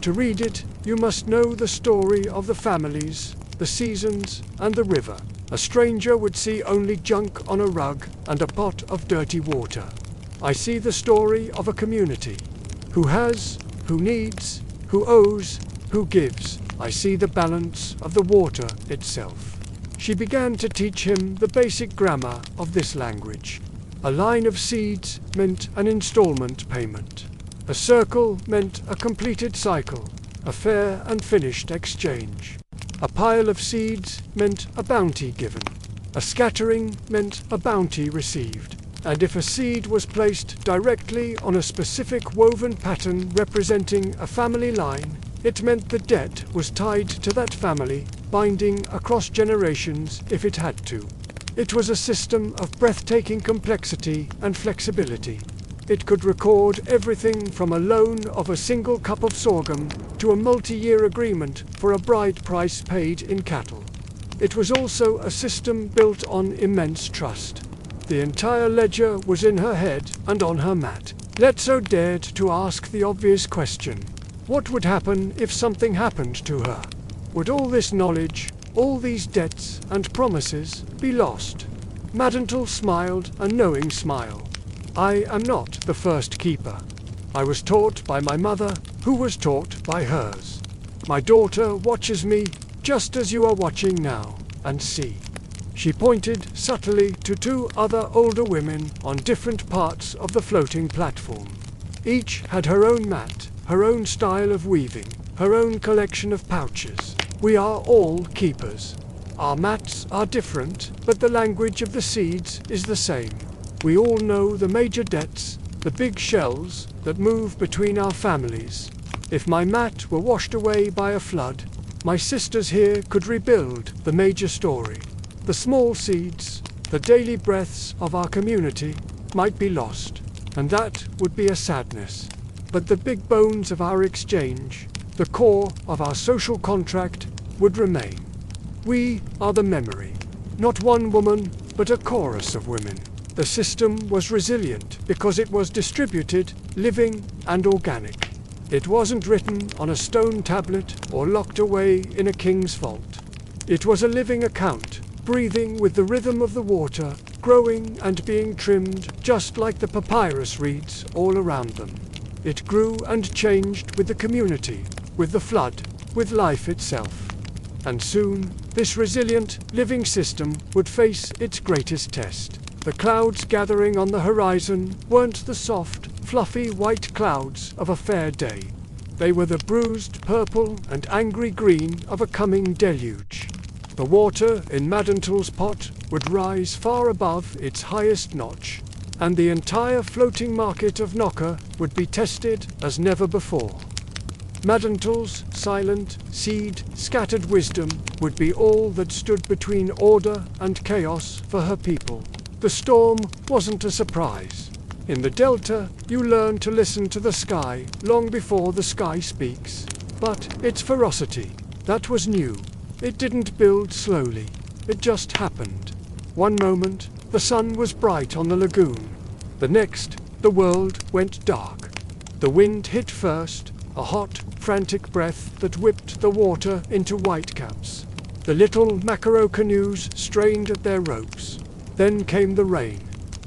To read it, you must know the story of the families, the seasons, and the river. A stranger would see only junk on a rug and a pot of dirty water. I see the story of a community. Who has, who needs, who owes, who gives. I see the balance of the water itself." She began to teach him the basic grammar of this language. A line of seeds meant an installment payment. A circle meant a completed cycle, a fair and finished exchange. A pile of seeds meant a bounty given. A scattering meant a bounty received. And if a seed was placed directly on a specific woven pattern representing a family line, it meant the debt was tied to that family, binding across generations if it had to. It was a system of breathtaking complexity and flexibility. It could record everything from a loan of a single cup of sorghum to a multi-year agreement for a bride price paid in cattle. It was also a system built on immense trust. The entire ledger was in her head and on her mat. Letso dared to ask the obvious question. What would happen if something happened to her? Would all this knowledge, all these debts and promises be lost? Madental smiled a knowing smile. "I am not the first keeper. I was taught by my mother, who was taught by hers. My daughter watches me just as you are watching now, and see." She pointed subtly to two other older women on different parts of the floating platform. Each had her own mat, her own style of weaving, her own collection of pouches. We are all keepers. Our mats are different, but the language of the seeds is the same. We all know the major debts, the big shells that move between our families. If my mat were washed away by a flood, my sisters here could rebuild the major story. The small seeds, the daily breaths of our community, might be lost, and that would be a sadness. But the big bones of our exchange, the core of our social contract, would remain. We are the memory, not one woman, but a chorus of women. The system was resilient because it was distributed, living, and organic. It wasn't written on a stone tablet or locked away in a king's vault. It was a living account, breathing with the rhythm of the water, growing and being trimmed just like the papyrus reeds all around them. It grew and changed with the community, with the flood, with life itself. And soon, this resilient, living system would face its greatest test. The clouds gathering on the horizon weren't the soft, fluffy white clouds of a fair day. They were the bruised purple and angry green of a coming deluge. The water in Madental's pot would rise far above its highest notch, and the entire floating market of Nocker would be tested as never before. Madental's silent, seed-scattered wisdom would be all that stood between order and chaos for her people. The storm wasn't a surprise. In the Delta, you learn to listen to the sky long before the sky speaks. But its ferocity, that was new. It didn't build slowly. It just happened. One moment, the sun was bright on the lagoon. The next, the world went dark. The wind hit first, a hot, frantic breath that whipped the water into whitecaps. The little mackerel canoes strained at their ropes. Then came the rain.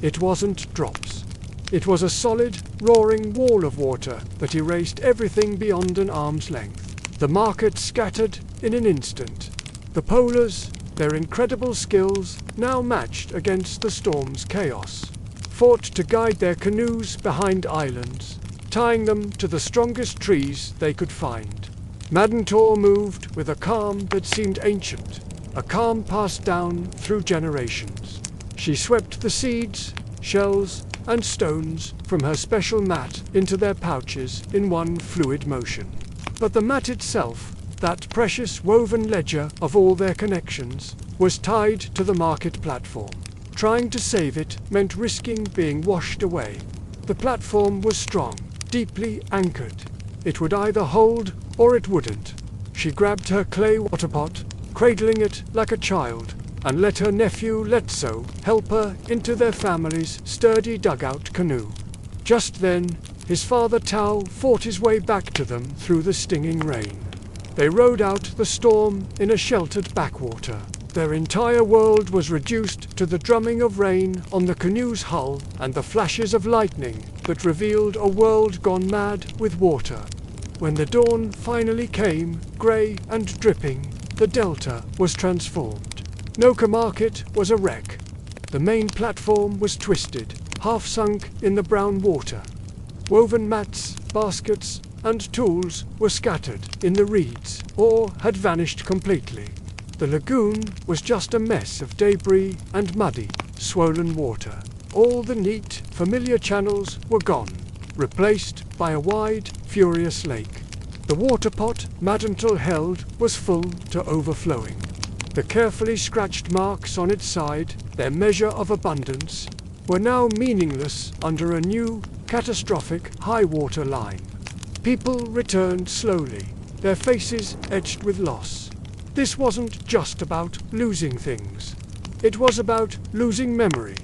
It wasn't drops. It was a solid, roaring wall of water that erased everything beyond an arm's length. The market scattered in an instant. The polars, their incredible skills now matched against the storm's chaos, fought to guide their canoes behind islands, tying them to the strongest trees they could find. Madental moved with a calm that seemed ancient, a calm passed down through generations. She swept the seeds, shells, and stones from her special mat into their pouches in one fluid motion. But the mat itself, that precious woven ledger of all their connections, was tied to the market platform. Trying to save it meant risking being washed away. The platform was strong, deeply anchored. It would either hold or it wouldn't. She grabbed her clay water pot, cradling it like a child, and let her nephew Letso help her into their family's sturdy dugout canoe. Just then, his father Tao fought his way back to them through the stinging rain. They rode out the storm in a sheltered backwater. Their entire world was reduced to the drumming of rain on the canoe's hull and the flashes of lightning that revealed a world gone mad with water. When the dawn finally came, grey and dripping, the Delta was transformed. Noka Market was a wreck. The main platform was twisted, half sunk in the brown water. Woven mats, baskets, and tools were scattered in the reeds or had vanished completely. The lagoon was just a mess of debris and muddy, swollen water. All the neat, familiar channels were gone, replaced by a wide, furious lake. The water pot Madental held was full to overflowing. The carefully scratched marks on its side, their measure of abundance, were now meaningless under a new, catastrophic high water line. People returned slowly, their faces etched with loss. This wasn't just about losing things. It was about losing memory.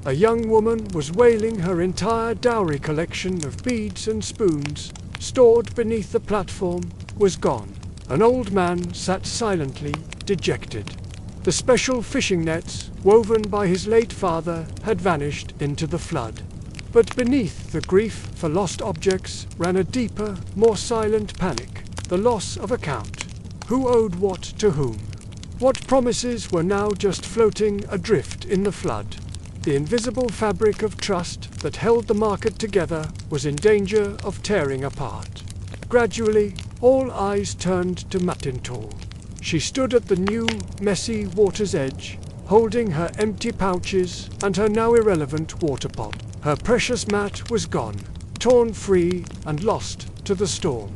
A young woman was wailing her entire dowry collection of beads and spoons, stored beneath the platform, was gone. An old man sat silently, dejected. The special fishing nets, woven by his late father, had vanished into the flood. But beneath the grief for lost objects ran a deeper, more silent panic, the loss of account. Who owed what to whom? What promises were now just floating adrift in the flood? The invisible fabric of trust that held the market together was in danger of tearing apart. Gradually, all eyes turned to Madental. She stood at the new, messy water's edge, holding her empty pouches and her now irrelevant water pot. Her precious mat was gone, torn free and lost to the storm.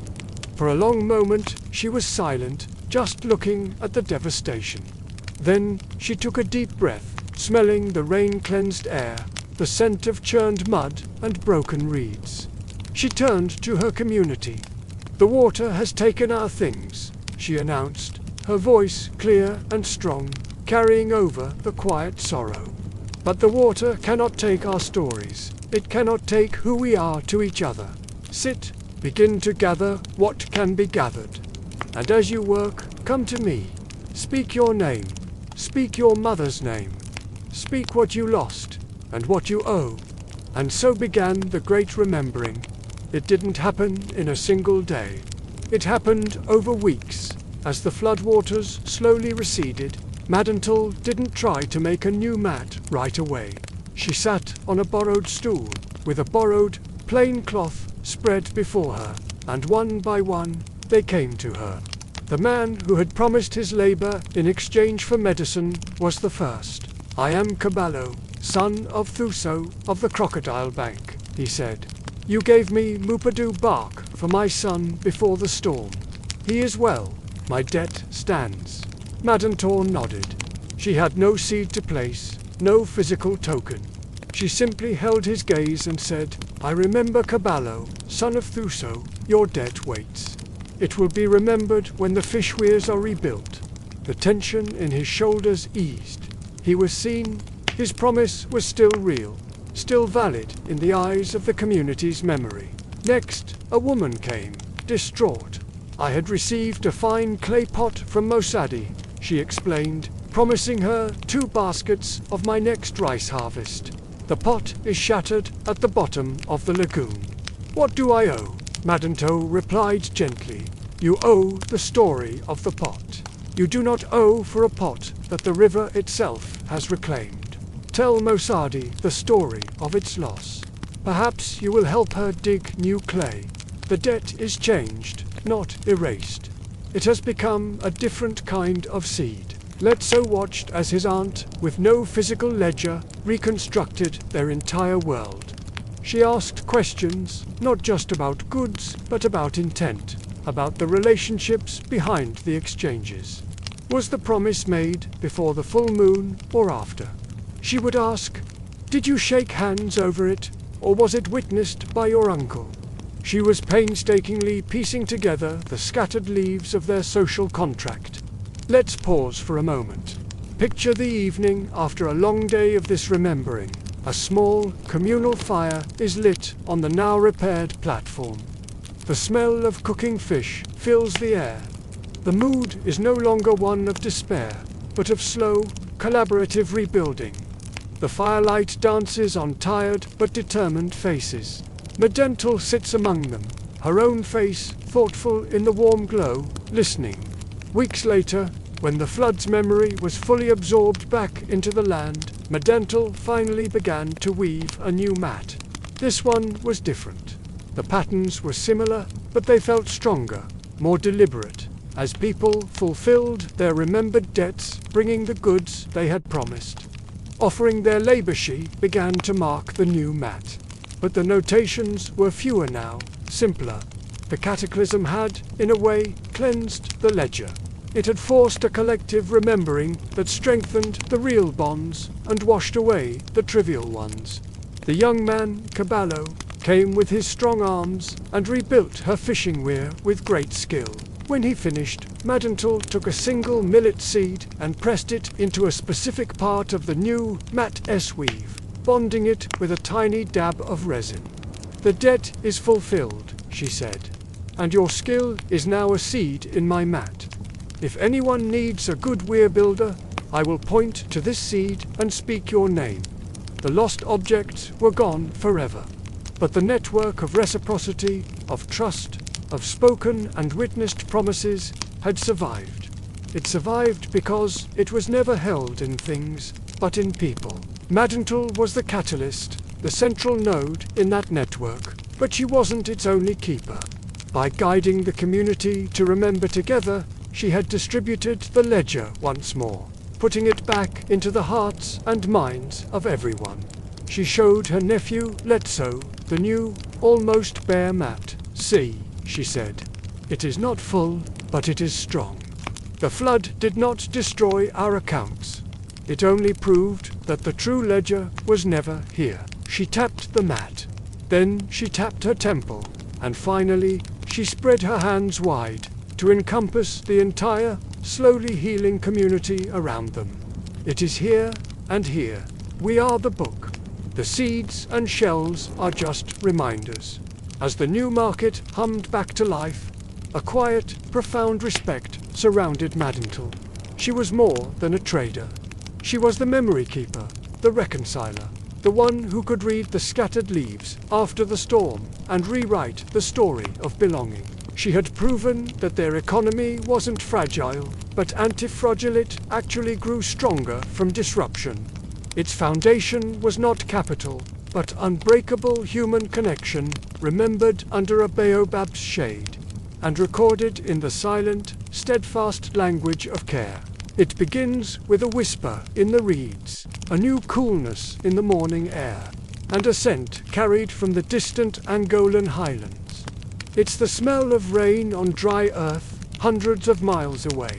For a long moment she was silent, just looking at the devastation. Then she took a deep breath, smelling the rain-cleansed air, the scent of churned mud and broken reeds. She turned to her community. "The water has taken our things," she announced, her voice clear and strong, carrying over the quiet sorrow. "But the water cannot take our stories. It cannot take who we are to each other. Sit, begin to gather what can be gathered. And as you work, come to me. Speak your name. Speak your mother's name. Speak what you lost, and what you owe." And so began the great remembering. It didn't happen in a single day. It happened over weeks. As the floodwaters slowly receded, Madental didn't try to make a new mat right away. She sat on a borrowed stool, with a borrowed, plain cloth spread before her, and one by one they came to her. The man who had promised his labor in exchange for medicine was the first. "I am Caballo, son of Thuso of the Crocodile Bank," he said. "You gave me Mupadu bark for my son before the storm. He is well. My debt stands." Madentor nodded. She had no seed to place, no physical token. She simply held his gaze and said, "I remember Caballo, son of Thuso, your debt waits. It will be remembered when the fish weirs are rebuilt." The tension in his shoulders eased. He was seen. His promise was still real, still valid in the eyes of the community's memory. Next, a woman came, distraught. "I had received a fine clay pot from Mosadi," she explained, promising her 2 baskets of my next rice harvest. "The pot is shattered at the bottom of the lagoon." "What do I owe?" Madento replied gently. "You owe the story of the pot. You do not owe for a pot that the river itself has reclaimed. Tell Mosadi the story of its loss. Perhaps you will help her dig new clay. The debt is changed, not erased. It has become a different kind of seed." Letso watched as his aunt, with no physical ledger, reconstructed their entire world. She asked questions, not just about goods, but about intent, about the relationships behind the exchanges. Was the promise made before the full moon or after? She would ask, "Did you shake hands over it, or was it witnessed by your uncle?" She was painstakingly piecing together the scattered leaves of their social contract. Let's pause for a moment. Picture the evening after a long day of this remembering. A small, communal fire is lit on the now repaired platform. The smell of cooking fish fills the air. The mood is no longer one of despair, but of slow, collaborative rebuilding. The firelight dances on tired but determined faces. Madental sits among them, her own face thoughtful in the warm glow, listening. Weeks later, when the flood's memory was fully absorbed back into the land, Madental finally began to weave a new mat. This one was different. The patterns were similar, but they felt stronger, more deliberate, as people fulfilled their remembered debts, bringing the goods they had promised. Offering their labor, she began to mark the new mat. But the notations were fewer now, simpler. The cataclysm had, in a way, cleansed the ledger. It had forced a collective remembering that strengthened the real bonds and washed away the trivial ones. The young man, Caballo, came with his strong arms and rebuilt her fishing weir with great skill. When he finished, Madental took a single millet seed and pressed it into a specific part of the new mat S-weave, bonding it with a tiny dab of resin. "The debt is fulfilled," she said, "and your skill is now a seed in my mat. If anyone needs a good weir builder, I will point to this seed and speak your name." The lost objects were gone forever, but the network of reciprocity, of trust, of spoken and witnessed promises had survived. It survived because it was never held in things, but in people. Madental was the catalyst, the central node in that network, but she wasn't its only keeper. By guiding the community to remember together, she had distributed the ledger once more, putting it back into the hearts and minds of everyone. She showed her nephew, Letso, the new, almost bare mat. "See," she said, "it is not full, but it is strong. The flood did not destroy our accounts. It only proved that the true ledger was never here." She tapped the mat. Then she tapped her temple, and finally she spread her hands wide to encompass the entire, slowly healing community around them. "It is here and here. We are the book. The seeds and shells are just reminders." As the new market hummed back to life, a quiet, profound respect surrounded Madental. She was more than a trader. She was the memory keeper, the reconciler, the one who could read the scattered leaves after the storm and rewrite the story of belonging. She had proven that their economy wasn't fragile, but antifragility actually grew stronger from disruption. Its foundation was not capital, but unbreakable human connection, remembered under a baobab's shade, and recorded in the silent, steadfast language of care. It begins with a whisper in the reeds, a new coolness in the morning air, and a scent carried from the distant Angolan highlands. It's the smell of rain on dry earth, hundreds of miles away.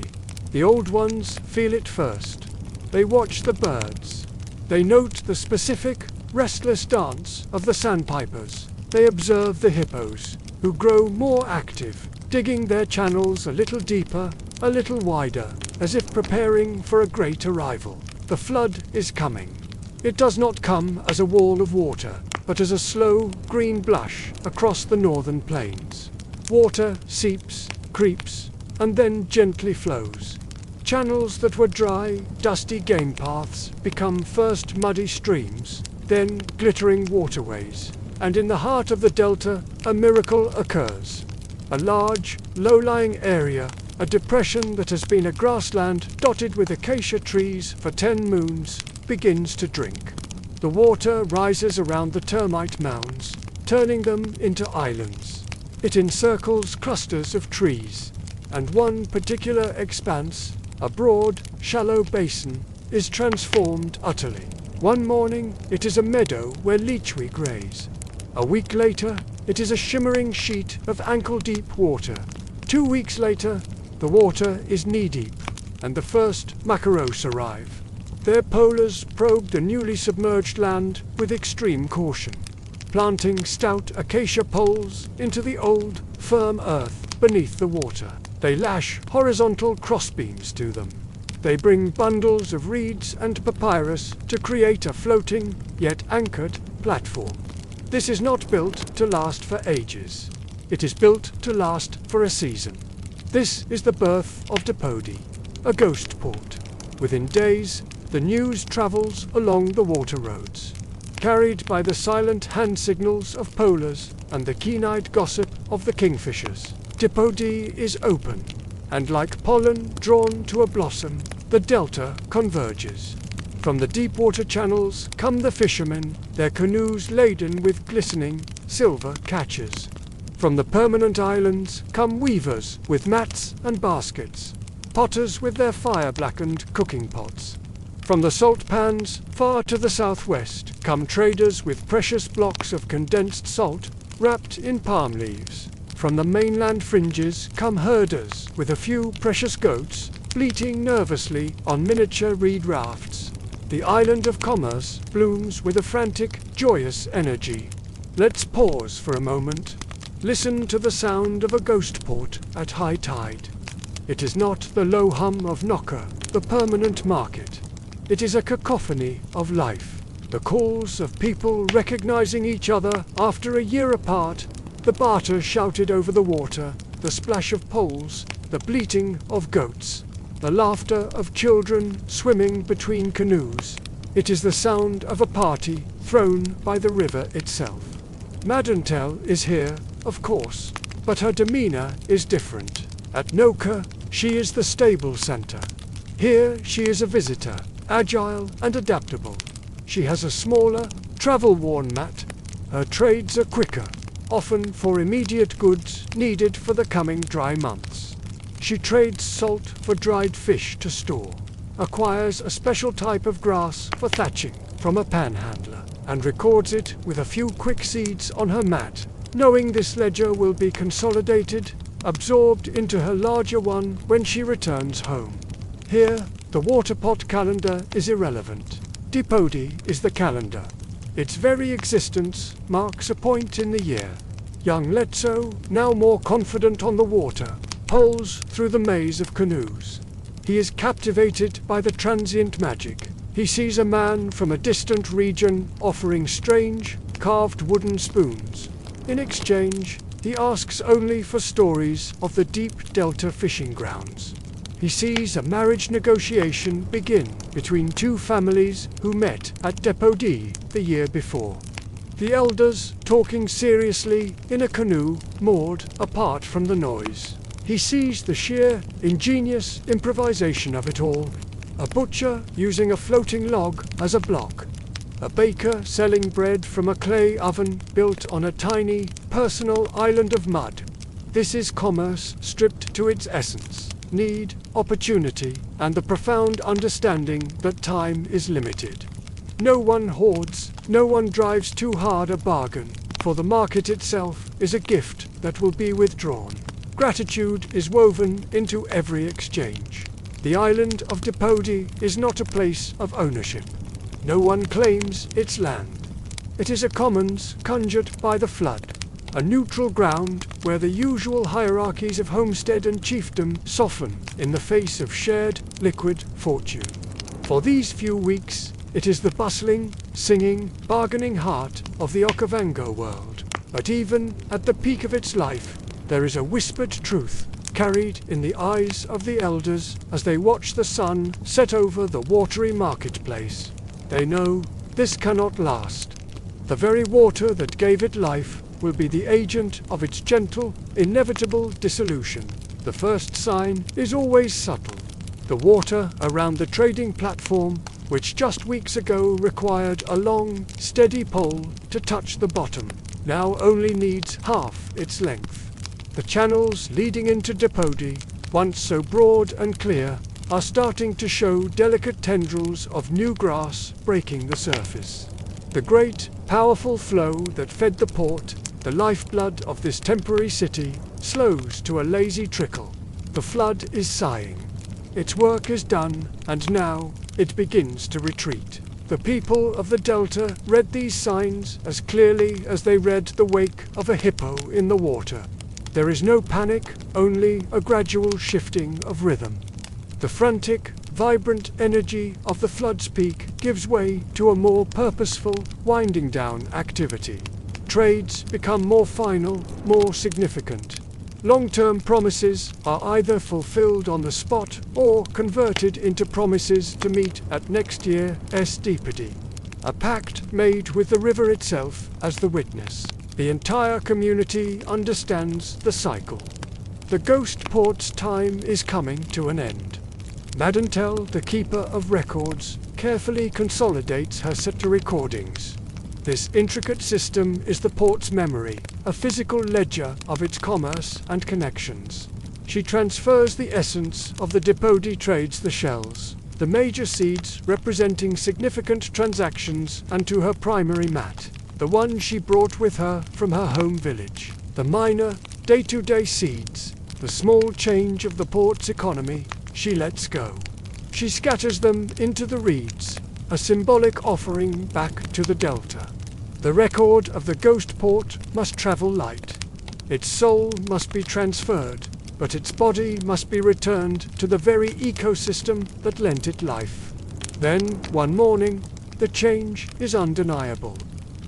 The old ones feel it first. They watch the birds. They note the specific, restless dance of the sandpipers. They observe the hippos, who grow more active, digging their channels a little deeper, a little wider, as if preparing for a great arrival. The flood is coming. It does not come as a wall of water, but as a slow, green blush across the northern plains. Water seeps, creeps, and then gently flows. Channels that were dry, dusty game paths become first muddy streams, then glittering waterways. And in the heart of the delta, a miracle occurs. A large, low-lying area, a depression that has been a grassland dotted with acacia trees for 10 moons, begins to drink. The water rises around the termite mounds, turning them into islands. It encircles clusters of trees, and one particular expanse, a broad, shallow basin, is transformed utterly. One morning, it is a meadow where leechwe graze. A week later, it is a shimmering sheet of ankle-deep water. 2 weeks later, the water is knee-deep, and the first macaros arrive. Their polars probe the newly submerged land with extreme caution, planting stout acacia poles into the old, firm earth beneath the water. They lash horizontal crossbeams to them. They bring bundles of reeds and papyrus to create a floating, yet anchored, platform. This is not built to last for ages. It is built to last for a season. This is the birth of Depodi, a ghost port. Within days, the news travels along the water roads, carried by the silent hand signals of polars and the keen-eyed gossip of the kingfishers. Depodi is open, and like pollen drawn to a blossom, the delta converges. From the deep water channels come the fishermen, their canoes laden with glistening silver catches. From the permanent islands come weavers with mats and baskets, potters with their fire-blackened cooking pots. From the salt pans far to the southwest come traders with precious blocks of condensed salt wrapped in palm leaves. From the mainland fringes come herders with a few precious goats bleating nervously on miniature reed rafts. The island of commerce blooms with a frantic, joyous energy. Let's pause for a moment. Listen to the sound of a ghost port at high tide. It is not the low hum of Noka, the permanent market. It is a cacophony of life. The calls of people recognizing each other after a year apart, the barter shouted over the water, the splash of poles, the bleating of goats, the laughter of children swimming between canoes. It is the sound of a party thrown by the river itself. Madantel is here, of course, but her demeanor is different. At Noka, she is the stable center. Here she is a visitor, agile and adaptable. She has a smaller, travel-worn mat. Her trades are quicker, often for immediate goods needed for the coming dry months. She trades salt for dried fish to store, acquires a special type of grass for thatching from a panhandler, and records it with a few quick seeds on her mat, knowing this ledger will be consolidated, absorbed into her larger one when she returns home. Here, the waterpot calendar is irrelevant. Depodi is the calendar. Its very existence marks a point in the year. Young Letso, now more confident on the water, poles through the maze of canoes. He is captivated by the transient magic. He sees a man from a distant region offering strange, carved wooden spoons. In exchange, he asks only for stories of the deep delta fishing grounds. He sees a marriage negotiation begin between two families who met at Depodi the year before. The elders talking seriously in a canoe moored apart from the noise. He sees the sheer, ingenious improvisation of it all. A butcher using a floating log as a block. A baker selling bread from a clay oven built on a tiny, personal island of mud. This is commerce stripped to its essence. Need, opportunity, and the profound understanding that time is limited. No one hoards, no one drives too hard a bargain, for the market itself is a gift that will be withdrawn. Gratitude is woven into every exchange. The island of Dipodi is not a place of ownership. No one claims its land. It is a commons conjured by the flood, a neutral ground where the usual hierarchies of homestead and chiefdom soften in the face of shared, liquid fortune. For these few weeks, it is the bustling, singing, bargaining heart of the Okavango world. But even at the peak of its life, there is a whispered truth carried in the eyes of the elders as they watch the sun set over the watery marketplace. They know this cannot last. The very water that gave it life will be the agent of its gentle, inevitable dissolution. The first sign is always subtle. The water around the trading platform, which just weeks ago required a long, steady pole to touch the bottom, now only needs half its length. The channels leading into Dipodi, once so broad and clear, are starting to show delicate tendrils of new grass breaking the surface. The great, powerful flow that fed the port, the lifeblood of this temporary city, slows to a lazy trickle. The flood is sighing. Its work is done, and now it begins to retreat. The people of the Delta read these signs as clearly as they read the wake of a hippo in the water. There is no panic, only a gradual shifting of rhythm. The frantic, vibrant energy of the flood's peak gives way to a more purposeful, winding down activity. Trades become more final, more significant. Long-term promises are either fulfilled on the spot or converted into promises to meet at next year's Dipodi. A pact made with the river itself as the witness. The entire community understands the cycle. The ghost port's time is coming to an end. Madantel, the keeper of records, carefully consolidates her set of recordings. This intricate system is the port's memory, a physical ledger of its commerce and connections. She transfers the essence of the Dipodi trades, the shells, the major seeds representing significant transactions, and to her primary mat, the one she brought with her from her home village. The minor, day-to-day seeds, the small change of the port's economy, she lets go. She scatters them into the reeds, a symbolic offering back to the Delta. The record of the ghost port must travel light. Its soul must be transferred, but its body must be returned to the very ecosystem that lent it life. Then, one morning, the change is undeniable.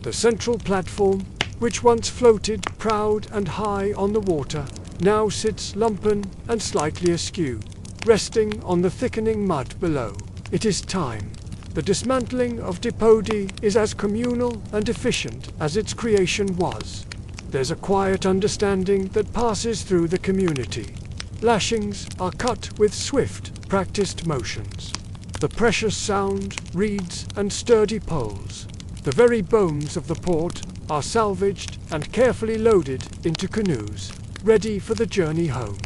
The central platform, which once floated proud and high on the water, now sits lumpen and slightly askew, resting on the thickening mud below. It is time. The dismantling of Dipodi is as communal and efficient as its creation was. There's a quiet understanding that passes through the community. Lashings are cut with swift, practiced motions. The precious sound, reeds, and sturdy poles. The very bones of the port are salvaged and carefully loaded into canoes, ready for the journey home.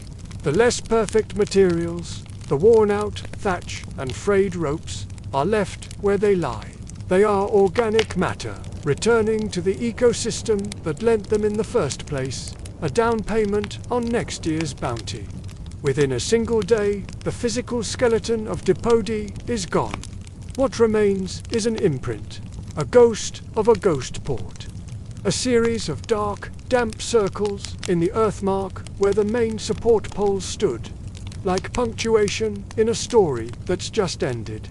The less perfect materials, the worn-out thatch and frayed ropes, are left where they lie. They are organic matter, returning to the ecosystem that lent them in the first place, a down payment on next year's bounty. Within a single day, the physical skeleton of Dipodi is gone. What remains is an imprint, a ghost of a ghost port. A series of dark, damp circles in the earthmark where the main support poles stood, like punctuation in a story that's just ended.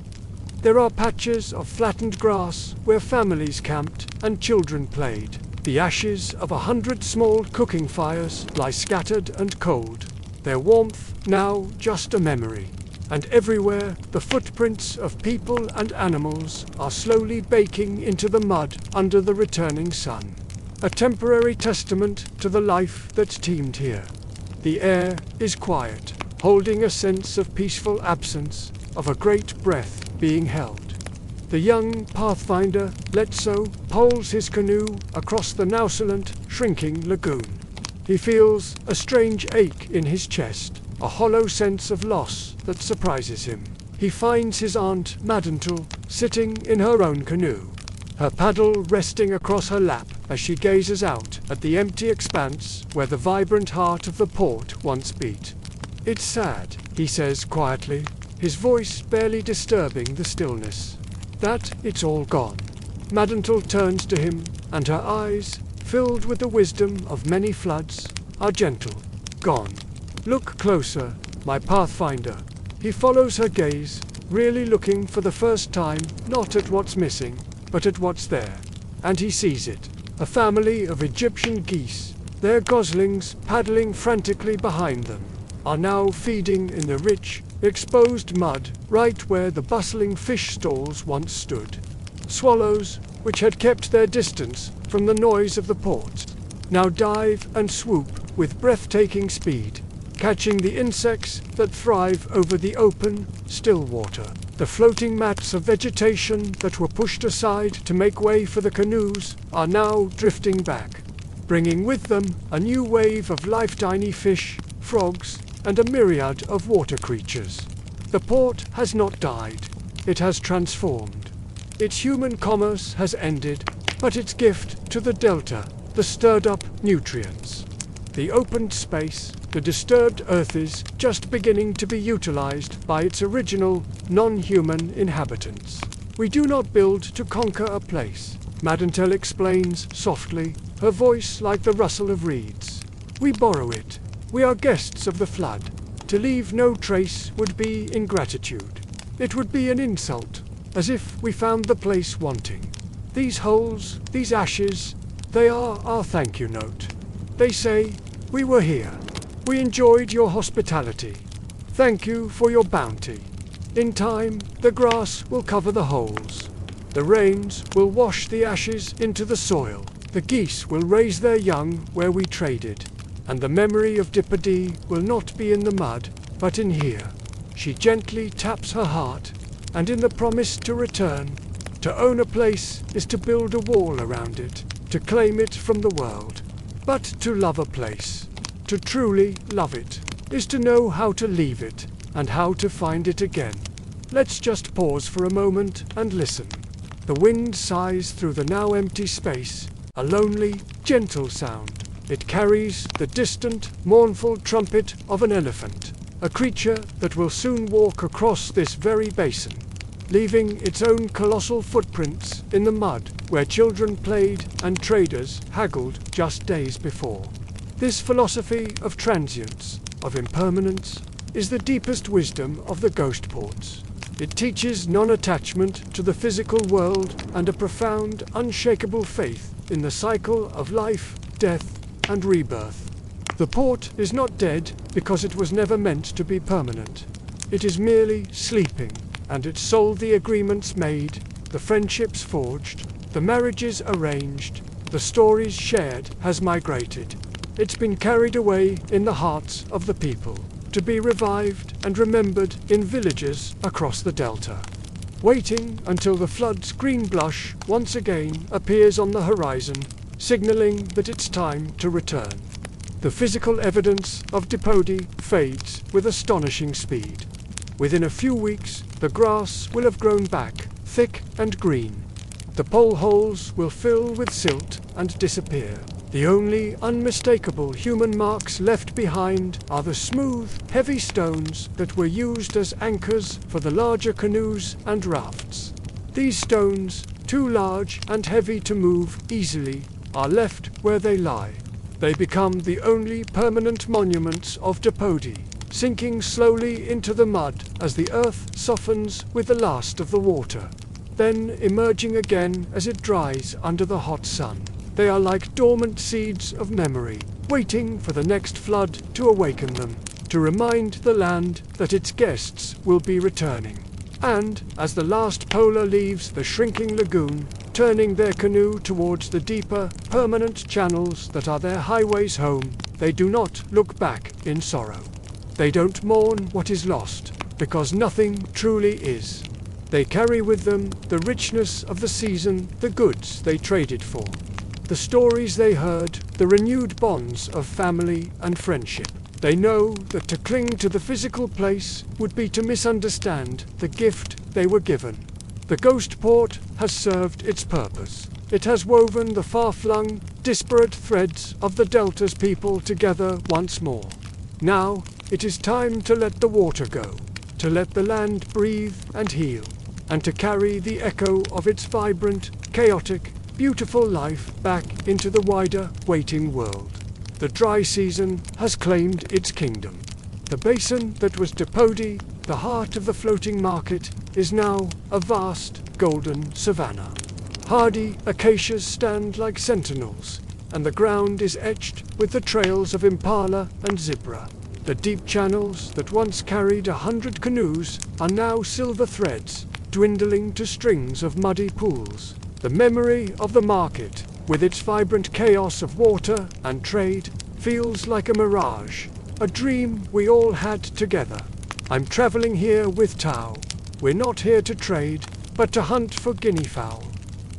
There are patches of flattened grass where families camped and children played. The ashes of 100 small cooking fires lie scattered and cold, their warmth now just a memory. And everywhere, the footprints of people and animals are slowly baking into the mud under the returning sun. A temporary testament to the life that teemed here. The air is quiet, holding a sense of peaceful absence, of a great breath being held. The young pathfinder, Letso, poles his canoe across the now silent, shrinking lagoon. He feels a strange ache in his chest, a hollow sense of loss that surprises him. He finds his aunt Madental sitting in her own canoe, her paddle resting across her lap as she gazes out at the empty expanse where the vibrant heart of the port once beat. "It's sad," he says quietly, his voice barely disturbing the stillness, "that it's all gone." Madental turns to him, and her eyes, filled with the wisdom of many floods, are gentle. "Gone. Look closer, my pathfinder." He follows her gaze, really looking for the first time not at what's missing, but at what's there. And he sees it. A family of Egyptian geese, their goslings paddling frantically behind them, are now feeding in the rich, exposed mud right where the bustling fish stalls once stood. Swallows, which had kept their distance from the noise of the port, now dive and swoop with breathtaking speed, catching the insects that thrive over the open, still water. The floating mats of vegetation that were pushed aside to make way for the canoes are now drifting back, bringing with them a new wave of life-tiny fish, frogs, and a myriad of water creatures. The port has not died. It has transformed. Its human commerce has ended, but its gift to the delta, the stirred-up nutrients. The opened space, the disturbed earth is just beginning to be utilized by its original, non-human inhabitants. "We do not build to conquer a place," Madental explains softly, her voice like the rustle of reeds. "We borrow it. We are guests of the flood. To leave no trace would be ingratitude. It would be an insult, as if we found the place wanting. These holes, these ashes, they are our thank you note. They say, we were here. We enjoyed your hospitality. Thank you for your bounty. In time, the grass will cover the holes. The rains will wash the ashes into the soil. The geese will raise their young where we traded. And the memory of Dipody will not be in the mud, but in here." She gently taps her heart, and in the promise to return, to own a place is to build a wall around it, to claim it from the world. But to love a place, to truly love it, is to know how to leave it, and how to find it again. Let's just pause for a moment and listen. The wind sighs through the now empty space, a lonely, gentle sound. It carries the distant, mournful trumpet of an elephant, a creature that will soon walk across this very basin, leaving its own colossal footprints in the mud where children played and traders haggled just days before. This philosophy of transience, of impermanence, is the deepest wisdom of the ghost ports. It teaches non-attachment to the physical world and a profound, unshakable faith in the cycle of life, death, and rebirth. The port is not dead because it was never meant to be permanent. It is merely sleeping, and its soul the agreements made, the friendships forged, the marriages arranged, the stories shared has migrated. It's been carried away in the hearts of the people, to be revived and remembered in villages across the delta, waiting until the flood's green blush once again appears on the horizon, signaling that it's time to return. The physical evidence of Dipody fades with astonishing speed. Within a few weeks, the grass will have grown back, thick and green. The pole holes will fill with silt and disappear. The only unmistakable human marks left behind are the smooth, heavy stones that were used as anchors for the larger canoes and rafts. These stones, too large and heavy to move easily, are left where they lie. They become the only permanent monuments of Dipody, sinking slowly into the mud as the earth softens with the last of the water, then emerging again as it dries under the hot sun. They are like dormant seeds of memory, waiting for the next flood to awaken them. to remind the land that its guests will be returning. And, as the last polar leaves the shrinking lagoon, turning their canoe towards the deeper, permanent channels that are their highways home, they do not look back in sorrow. They don't mourn what is lost, because nothing truly is. They carry with them the richness of the season, the goods they traded for, the stories they heard, the renewed bonds of family and friendship. They know that to cling to the physical place would be to misunderstand the gift they were given. The ghost port has served its purpose. It has woven the far-flung, disparate threads of the Delta's people together once more. Now, it is time to let the water go, to let the land breathe and heal, and to carry the echo of its vibrant, chaotic, beautiful life back into the wider, waiting world. The dry season has claimed its kingdom. The basin that was Dipodi, the heart of the floating market, is now a vast, golden savanna. Hardy acacias stand like sentinels, and the ground is etched with the trails of impala and zebra. The deep channels that once carried 100 canoes are now silver threads, dwindling to strings of muddy pools. The memory of the market, with its vibrant chaos of water and trade, feels like a mirage, a dream we all had together. I'm traveling here with Tao. We're not here to trade, but to hunt for guinea fowl.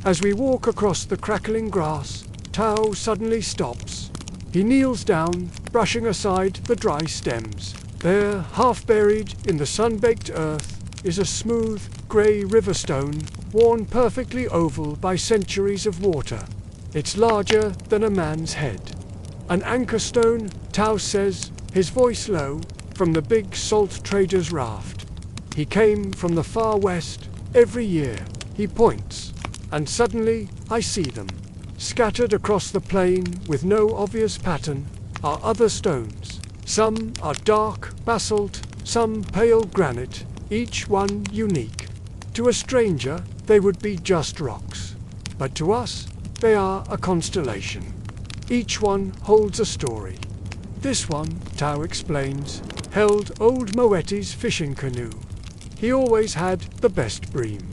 As we walk across the crackling grass, Tao suddenly stops. He kneels down, brushing aside the dry stems. There, half buried in the sun-baked earth, is a smooth, grey river stone, worn perfectly oval by centuries of water. It's larger than a man's head. An anchor stone, Tao says, his voice low, from the big salt trader's raft. He came from the far west, every year. He points, and suddenly I see them. Scattered across the plain with no obvious pattern are other stones. Some are dark basalt, some pale granite, each one unique. To a stranger, they would be just rocks. But to us, they are a constellation. Each one holds a story. This one, Tao explains, held old Moeti's fishing canoe. He always had the best bream.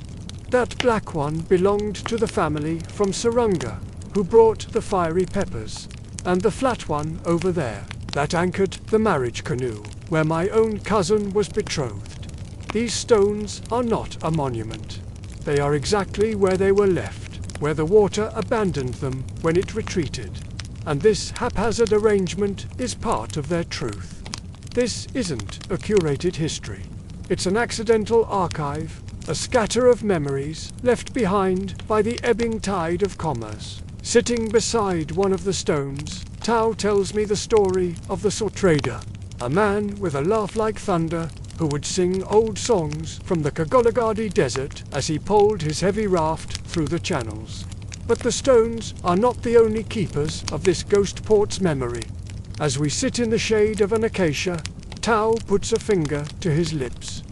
That black one belonged to the family from Sarunga, who brought the fiery peppers. And the flat one over there, that anchored the marriage canoe, where my own cousin was betrothed. These stones are not a monument. They are exactly where they were left, where the water abandoned them when it retreated. And this haphazard arrangement is part of their truth. This isn't a curated history. It's an accidental archive, a scatter of memories left behind by the ebbing tide of commerce. Sitting beside one of the stones, Tao tells me the story of the salt trader, a man with a laugh like thunder who would sing old songs from the Kagolagadi desert as he poled his heavy raft through the channels. But the stones are not the only keepers of this ghost port's memory. As we sit in the shade of an acacia, Tao puts a finger to his lips.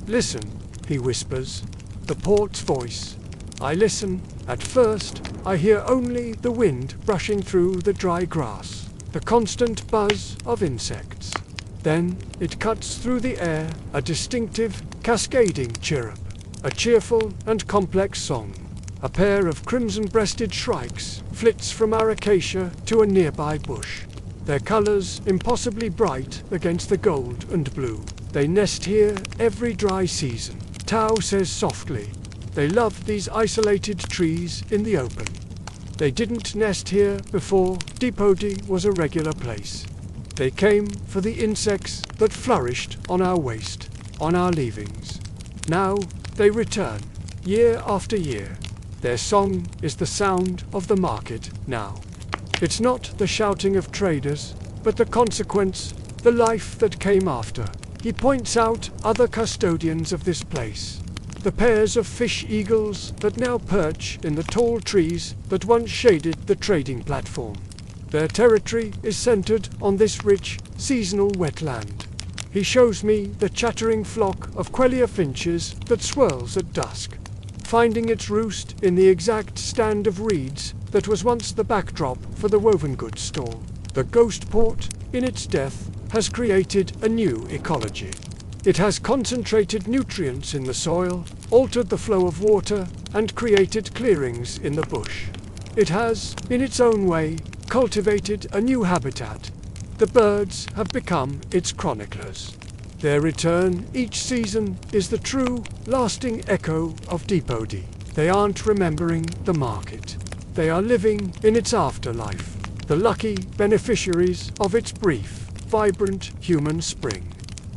"Listen," he whispers, the port's voice. I listen. At first, I hear only the wind brushing through the dry grass, the constant buzz of insects. Then it cuts through the air, a distinctive, cascading chirrup, a cheerful and complex song. A pair of crimson-breasted shrikes flits from our acacia to a nearby bush, their colors impossibly bright against the gold and blue. They nest here every dry season, Tao says softly. They love these isolated trees in the open. They didn't nest here before Dipodi was a regular place. They came for the insects that flourished on our waste, on our leavings. Now they return, year after year. Their song is the sound of the market now. It's not the shouting of traders, but the consequence, the life that came after. He points out other custodians of this place. The pairs of fish eagles that now perch in the tall trees that once shaded the trading platform. Their territory is centered on this rich, seasonal wetland. He shows me the chattering flock of quelea finches that swirls at dusk, finding its roost in the exact stand of reeds that was once the backdrop for the woven goods stall. The ghost port, in its death, has created a new ecology. It has concentrated nutrients in the soil, altered the flow of water, and created clearings in the bush. It has, in its own way, cultivated a new habitat. The birds have become its chroniclers. Their return each season is the true, lasting echo of Deepodi. They aren't remembering the market. They are living in its afterlife, the lucky beneficiaries of its brief, vibrant human spring.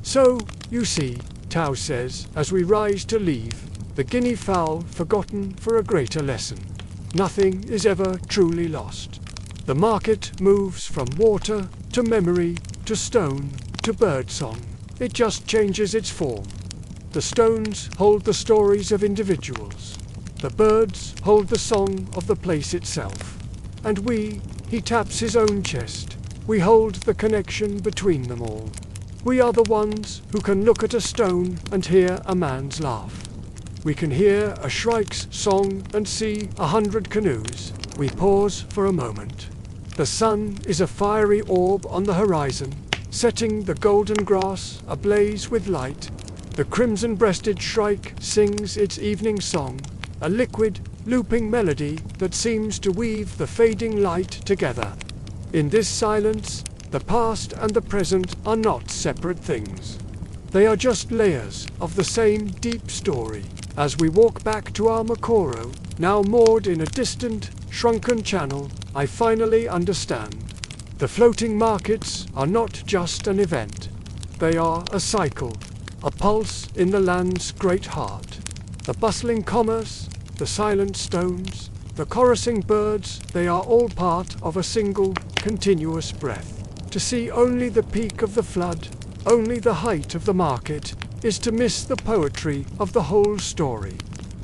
So, you see, Tao says, as we rise to leave, the guinea fowl forgotten for a greater lesson. Nothing is ever truly lost. The market moves from water to memory to stone to birdsong. It just changes its form. The stones hold the stories of individuals. The birds hold the song of the place itself. And we, he taps his own chest, we hold the connection between them all. We are the ones who can look at a stone and hear a man's laugh. We can hear a shrike's song and see 100 canoes. We pause for a moment. The sun is a fiery orb on the horizon, setting the golden grass ablaze with light. The crimson-breasted shrike sings its evening song, a liquid, looping melody that seems to weave the fading light together. In this silence, the past and the present are not separate things. They are just layers of the same deep story. As we walk back to our Makoro, now moored in a distant, shrunken channel, I finally understand. The floating markets are not just an event. They are a cycle, a pulse in the land's great heart. The bustling commerce, the silent stones, the chorusing birds, they are all part of a single, continuous breath. To see only the peak of the flood, only the height of the market, is to miss the poetry of the whole story.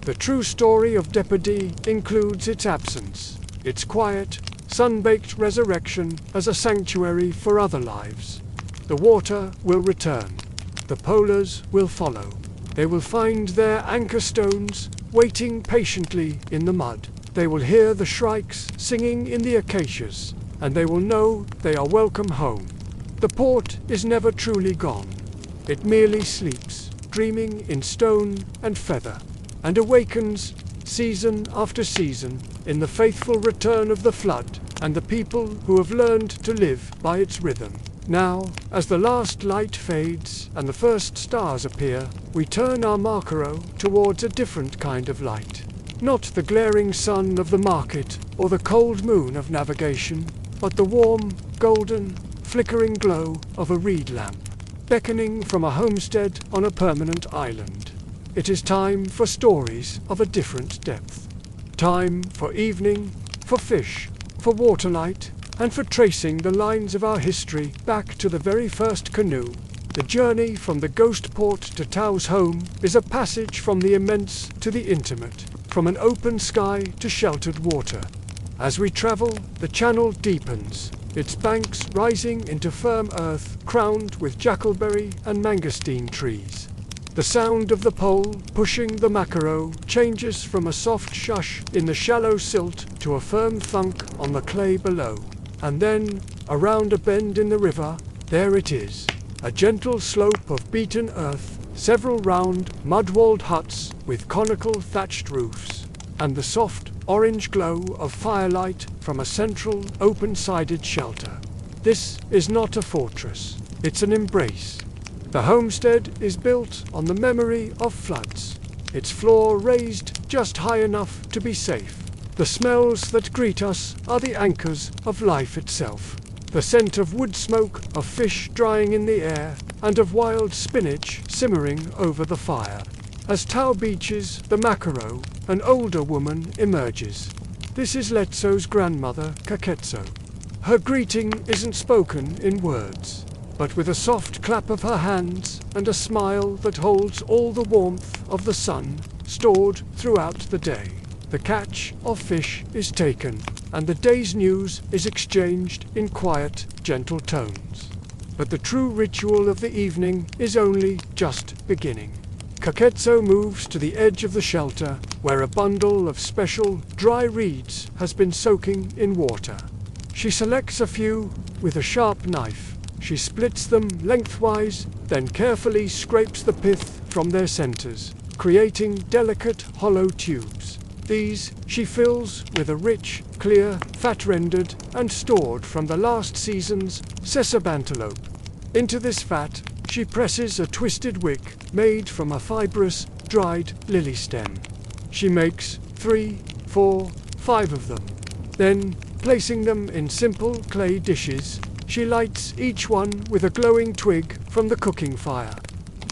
The true story of Deepodi includes its absence, its quiet, sun-baked resurrection as a sanctuary for other lives. The water will return. The polars will follow. They will find their anchor stones waiting patiently in the mud. They will hear the shrikes singing in the acacias, and they will know they are welcome home. The port is never truly gone. It merely sleeps, dreaming in stone and feather, and awakens, season after season, in the faithful return of the flood and the people who have learned to live by its rhythm. Now, as the last light fades and the first stars appear, we turn our Makaro towards a different kind of light. Not the glaring sun of the market or the cold moon of navigation, but the warm, golden, flickering glow of a reed lamp, beckoning from a homestead on a permanent island. It is time for stories of a different depth. Time for evening, for fish, for waterlight, and for tracing the lines of our history back to the very first canoe. The journey from the ghost port to Tao's home is a passage from the immense to the intimate, from an open sky to sheltered water. As we travel, the channel deepens, its banks rising into firm earth crowned with jackalberry and mangosteen trees. The sound of the pole pushing the Makaro changes from a soft shush in the shallow silt to a firm thunk on the clay below. And then, around a bend in the river, there it is, a gentle slope of beaten earth, several round, mud-walled huts with conical thatched roofs, and the soft, orange glow of firelight from a central, open-sided shelter. This is not a fortress, it's an embrace. The homestead is built on the memory of floods, its floor raised just high enough to be safe. The smells that greet us are the anchors of life itself. The scent of wood smoke, of fish drying in the air, and of wild spinach simmering over the fire. As Tao beaches the Makaro, an older woman emerges. This is Letso's grandmother, Kaketso. Her greeting isn't spoken in words, but with a soft clap of her hands and a smile that holds all the warmth of the sun stored throughout the day. The catch of fish is taken, and the day's news is exchanged in quiet, gentle tones. But the true ritual of the evening is only just beginning. Kaketso moves to the edge of the shelter, where a bundle of special, dry reeds has been soaking in water. She selects a few with a sharp knife, She splits them lengthwise, then carefully scrapes the pith from their centers, creating delicate hollow tubes. These she fills with a rich, clear fat rendered and stored from the last season's sesabantelope. Into this fat she presses a twisted wick made from a fibrous, dried lily stem. She makes 3, 4, 5 of them. Then, placing them in simple clay dishes, she lights each one with a glowing twig from the cooking fire.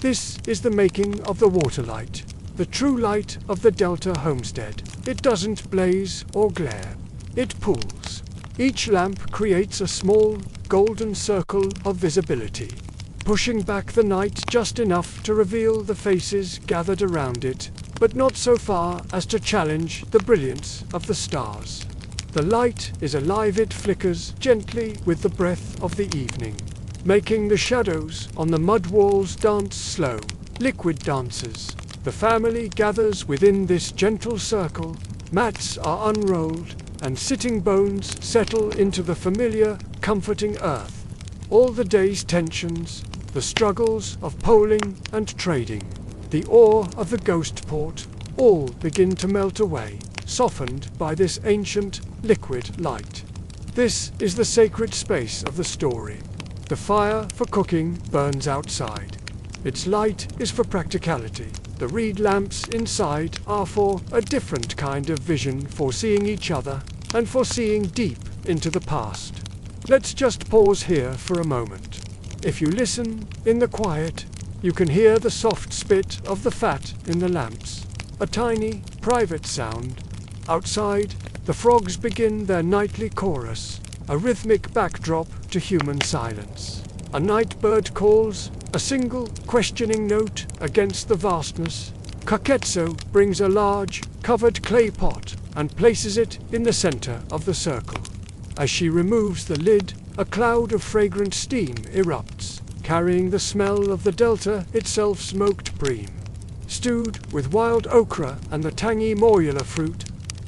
This is the making of the water light, the true light of the Delta homestead. It doesn't blaze or glare. It pulls. Each lamp creates a small, golden circle of visibility, pushing back the night just enough to reveal the faces gathered around it, but not so far as to challenge the brilliance of the stars. The light is alive. It flickers gently with the breath of the evening, making the shadows on the mud walls dance slow, liquid dances. The family gathers within this gentle circle. Mats are unrolled, and sitting bones settle into the familiar, comforting earth. All the day's tensions, the struggles of poling and trading, the awe of the ghost port, all begin to melt away, softened by this ancient, liquid light. This is the sacred space of the story. The fire for cooking burns outside. Its light is for practicality. The reed lamps inside are for a different kind of vision, for seeing each other and for seeing deep into the past. Let's just pause here for a moment. If you listen in the quiet, you can hear the soft spit of the fat in the lamps, a tiny, private sound. Outside, the frogs begin their nightly chorus, a rhythmic backdrop to human silence. A night bird calls, a single, questioning note against the vastness. Kaketso brings a large, covered clay pot and places it in the center of the circle. As she removes the lid, a cloud of fragrant steam erupts, carrying the smell of the delta itself, smoked bream, stewed with wild okra and the tangy morula fruit.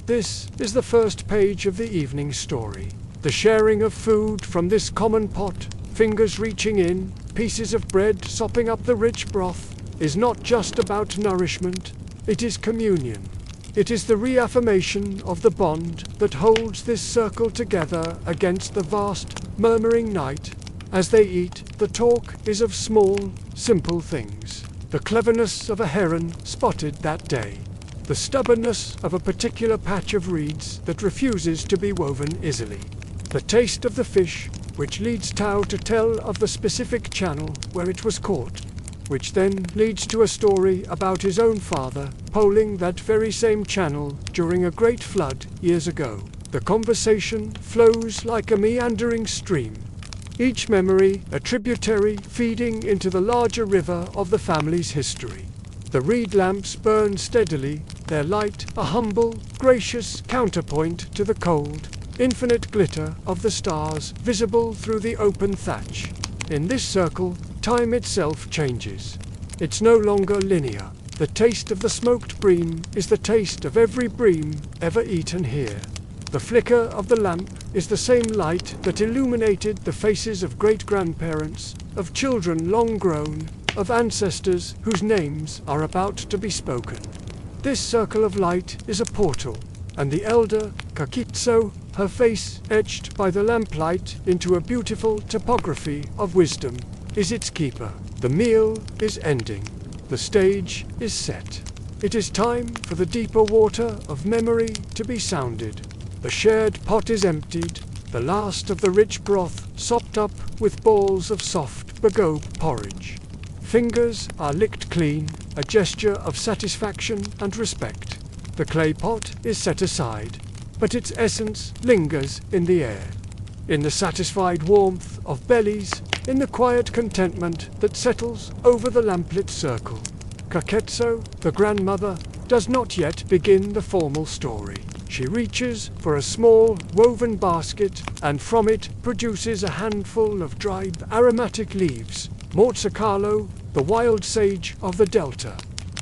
This is the first page of the evening story. The sharing of food from this common pot, fingers reaching in, pieces of bread sopping up the rich broth, is not just about nourishment, it is communion. It is the reaffirmation of the bond that holds this circle together against the vast, murmuring night. As they eat, the talk is of small, simple things. The cleverness of a heron spotted that day. The stubbornness of a particular patch of reeds that refuses to be woven easily. The taste of the fish, which leads Tao to tell of the specific channel where it was caught, which then leads to a story about his own father poling that very same channel during a great flood years ago. The conversation flows like a meandering stream, each memory a tributary feeding into the larger river of the family's history. The reed lamps burn steadily, their light a humble, gracious counterpoint to the cold, infinite glitter of the stars visible through the open thatch. In this circle, time itself changes. It's no longer linear. The taste of the smoked bream is the taste of every bream ever eaten here. The flicker of the lamp is the same light that illuminated the faces of great-grandparents, of children long grown, of ancestors whose names are about to be spoken. This circle of light is a portal, and the elder Kakitso, her face etched by the lamplight into a beautiful topography of wisdom, is its keeper. The meal is ending. The stage is set. It is time for the deeper water of memory to be sounded. The shared pot is emptied, the last of the rich broth sopped up with balls of soft bagobe porridge. Fingers are licked clean, a gesture of satisfaction and respect. The clay pot is set aside, but its essence lingers in the air, in the satisfied warmth of bellies, in the quiet contentment that settles over the lamplit circle. Kaketso, the grandmother, does not yet begin the formal story. She reaches for a small woven basket and from it produces a handful of dried aromatic leaves, Morzicalo, the wild sage of the delta.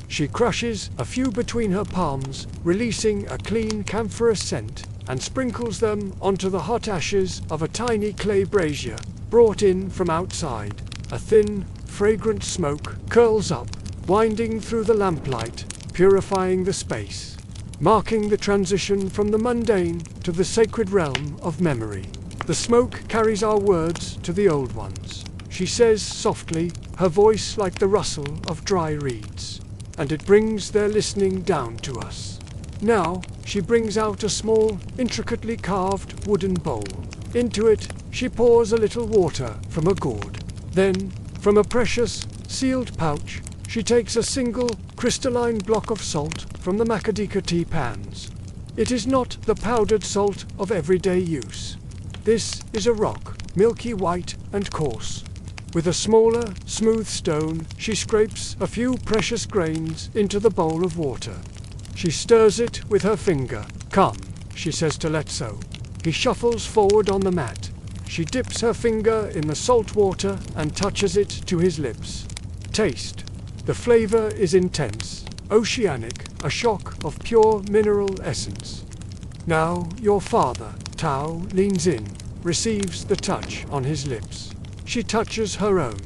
She crushes a few between her palms, releasing a clean camphorous scent, and sprinkles them onto the hot ashes of a tiny clay brazier. brought in from outside. A thin, fragrant smoke curls up, winding through the lamplight, purifying the space, marking the transition from the mundane to the sacred realm of memory. The smoke carries our words to the old ones, she says softly, her voice like the rustle of dry reeds, and it brings their listening down to us. Now, she brings out a small, intricately carved wooden bowl. Into it, she pours a little water from a gourd. Then, from a precious, sealed pouch, she takes a single, crystalline block of salt from the Makadika tea pans. It is not the powdered salt of everyday use. This is a rock, milky white and coarse. With a smaller, smooth stone, she scrapes a few precious grains into the bowl of water. She stirs it with her finger. "Come," she says to Letso. He shuffles forward on the mat. She dips her finger in the salt water and touches it to his lips. Taste. The flavor is intense, oceanic, a shock of pure mineral essence. Now your father, Tao, leans in, receives the touch on his lips. She touches her own.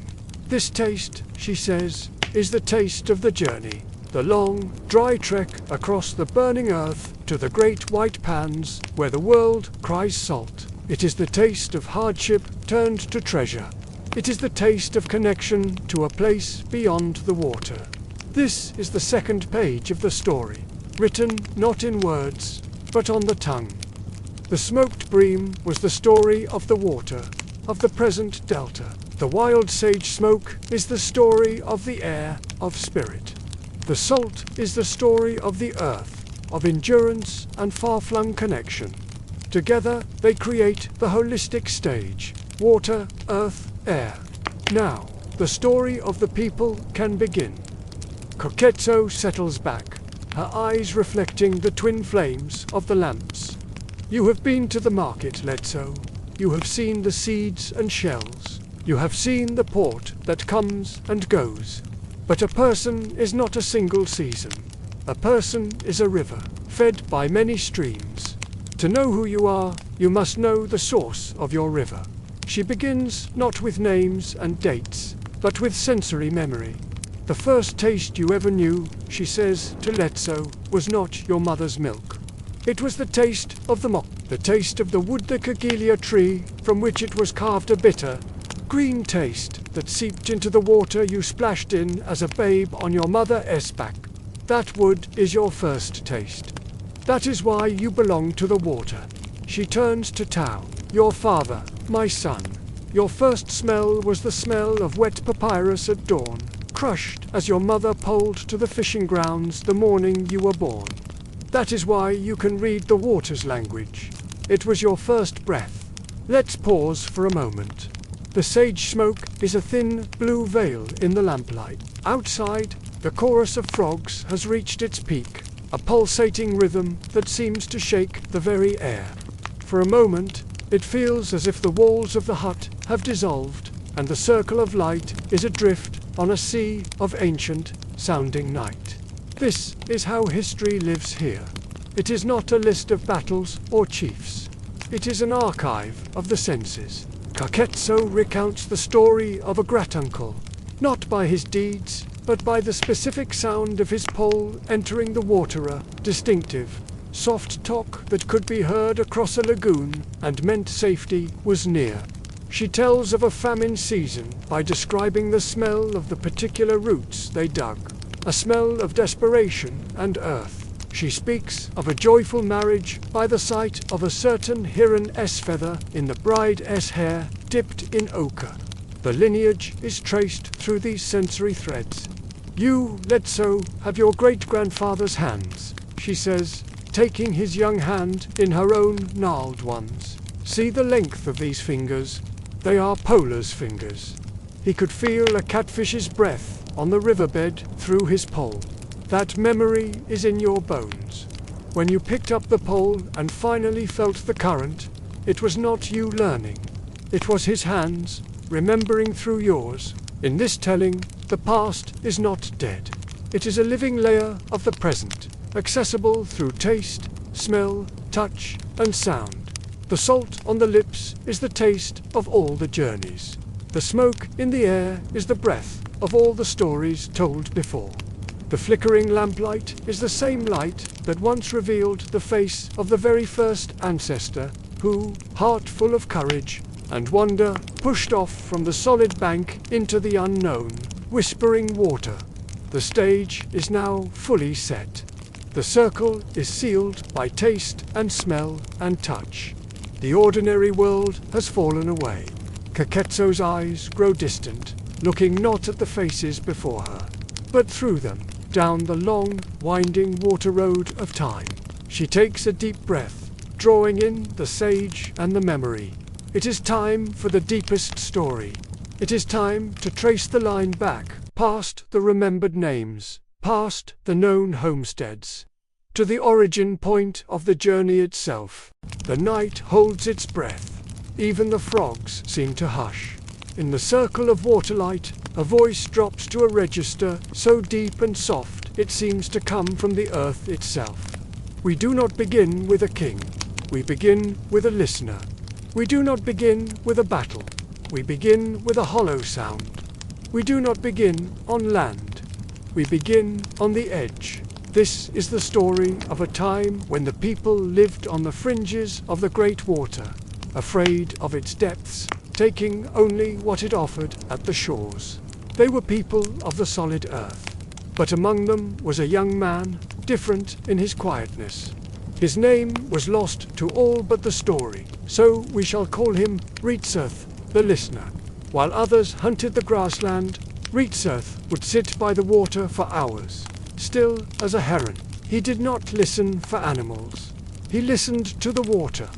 This taste, she says, is the taste of the journey, the long, dry trek across the burning earth to the great white pans where the world cries salt. It is the taste of hardship turned to treasure. It is the taste of connection to a place beyond the water. This is the second page of the story, written not in words, but on the tongue. The smoked bream was the story of the water, of the present delta. The wild sage smoke is the story of the air, of spirit. The salt is the story of the earth, of endurance and far-flung connection. Together they create the holistic stage, water, earth, air. Now, the story of the people can begin. Koketsu settles back, her eyes reflecting the twin flames of the lamps. You have been to the market, Letso. You have seen the seeds and shells. You have seen the port that comes and goes. But a person is not a single season. A person is a river, fed by many streams. To know who you are, you must know the source of your river. She begins not with names and dates, but with sensory memory. The first taste you ever knew, she says to Letso, was not your mother's milk. It was the taste of the mok, the taste of the wood the kagilia tree from which it was carved, a bitter, green taste that seeped into the water you splashed in as a babe on your mother's back. That wood is your first taste. That is why you belong to the water. She turns to Tao. Your father, my son. Your first smell was the smell of wet papyrus at dawn, crushed as your mother poled to the fishing grounds the morning you were born. That is why you can read the water's language. It was your first breath. Let's pause for a moment. The sage smoke is a thin blue veil in the lamplight. Outside, the chorus of frogs has reached its peak, a pulsating rhythm that seems to shake the very air. For a moment, it feels as if the walls of the hut have dissolved, and the circle of light is adrift on a sea of ancient sounding night. This is how history lives here. It is not a list of battles or chiefs. It is an archive of the senses. Kaketsu recounts the story of a great-uncle, not by his deeds, but by the specific sound of his pole entering the waterer, distinctive, soft talk that could be heard across a lagoon and meant safety was near. She tells of a famine season by describing the smell of the particular roots they dug, a smell of desperation and earth. She speaks of a joyful marriage by the sight of a certain heron's feather in the bride's hair dipped in ochre. The lineage is traced through these sensory threads. You, Letso, have your great-grandfather's hands, she says, taking his young hand in her own gnarled ones. See the length of these fingers. They are Polar's fingers. He could feel a catfish's breath on the riverbed through his pole. That memory is in your bones. When you picked up the pole and finally felt the current, it was not you learning. It was his hands, remembering through yours. In this telling, the past is not dead. It is a living layer of the present, accessible through taste, smell, touch, and sound. The salt on the lips is the taste of all the journeys. The smoke in the air is the breath of all the stories told before. The flickering lamplight is the same light that once revealed the face of the very first ancestor who, heart full of courage and wonder, pushed off from the solid bank into the unknown, whispering water. The stage is now fully set. The circle is sealed by taste and smell and touch. The ordinary world has fallen away. Kaketsu's eyes grow distant, looking not at the faces before her, but through them, down the long, winding water road of time. She takes a deep breath, drawing in the sage and the memory. It is time for the deepest story. It is time to trace the line back, past the remembered names, past the known homesteads, to the origin point of the journey itself. The night holds its breath. Even the frogs seem to hush. In the circle of waterlight, a voice drops to a register so deep and soft it seems to come from the earth itself. We do not begin with a king. We begin with a listener. We do not begin with a battle. We begin with a hollow sound. We do not begin on land. We begin on the edge. This is the story of a time when the people lived on the fringes of the great water, afraid of its depths, taking only what it offered at the shores. They were people of the solid earth. But among them was a young man, different in his quietness. His name was lost to all but the story, so we shall call him Ritseth, the listener. While others hunted the grassland, Ritseth would sit by the water for hours, still as a heron. He did not listen for animals. He listened to the water.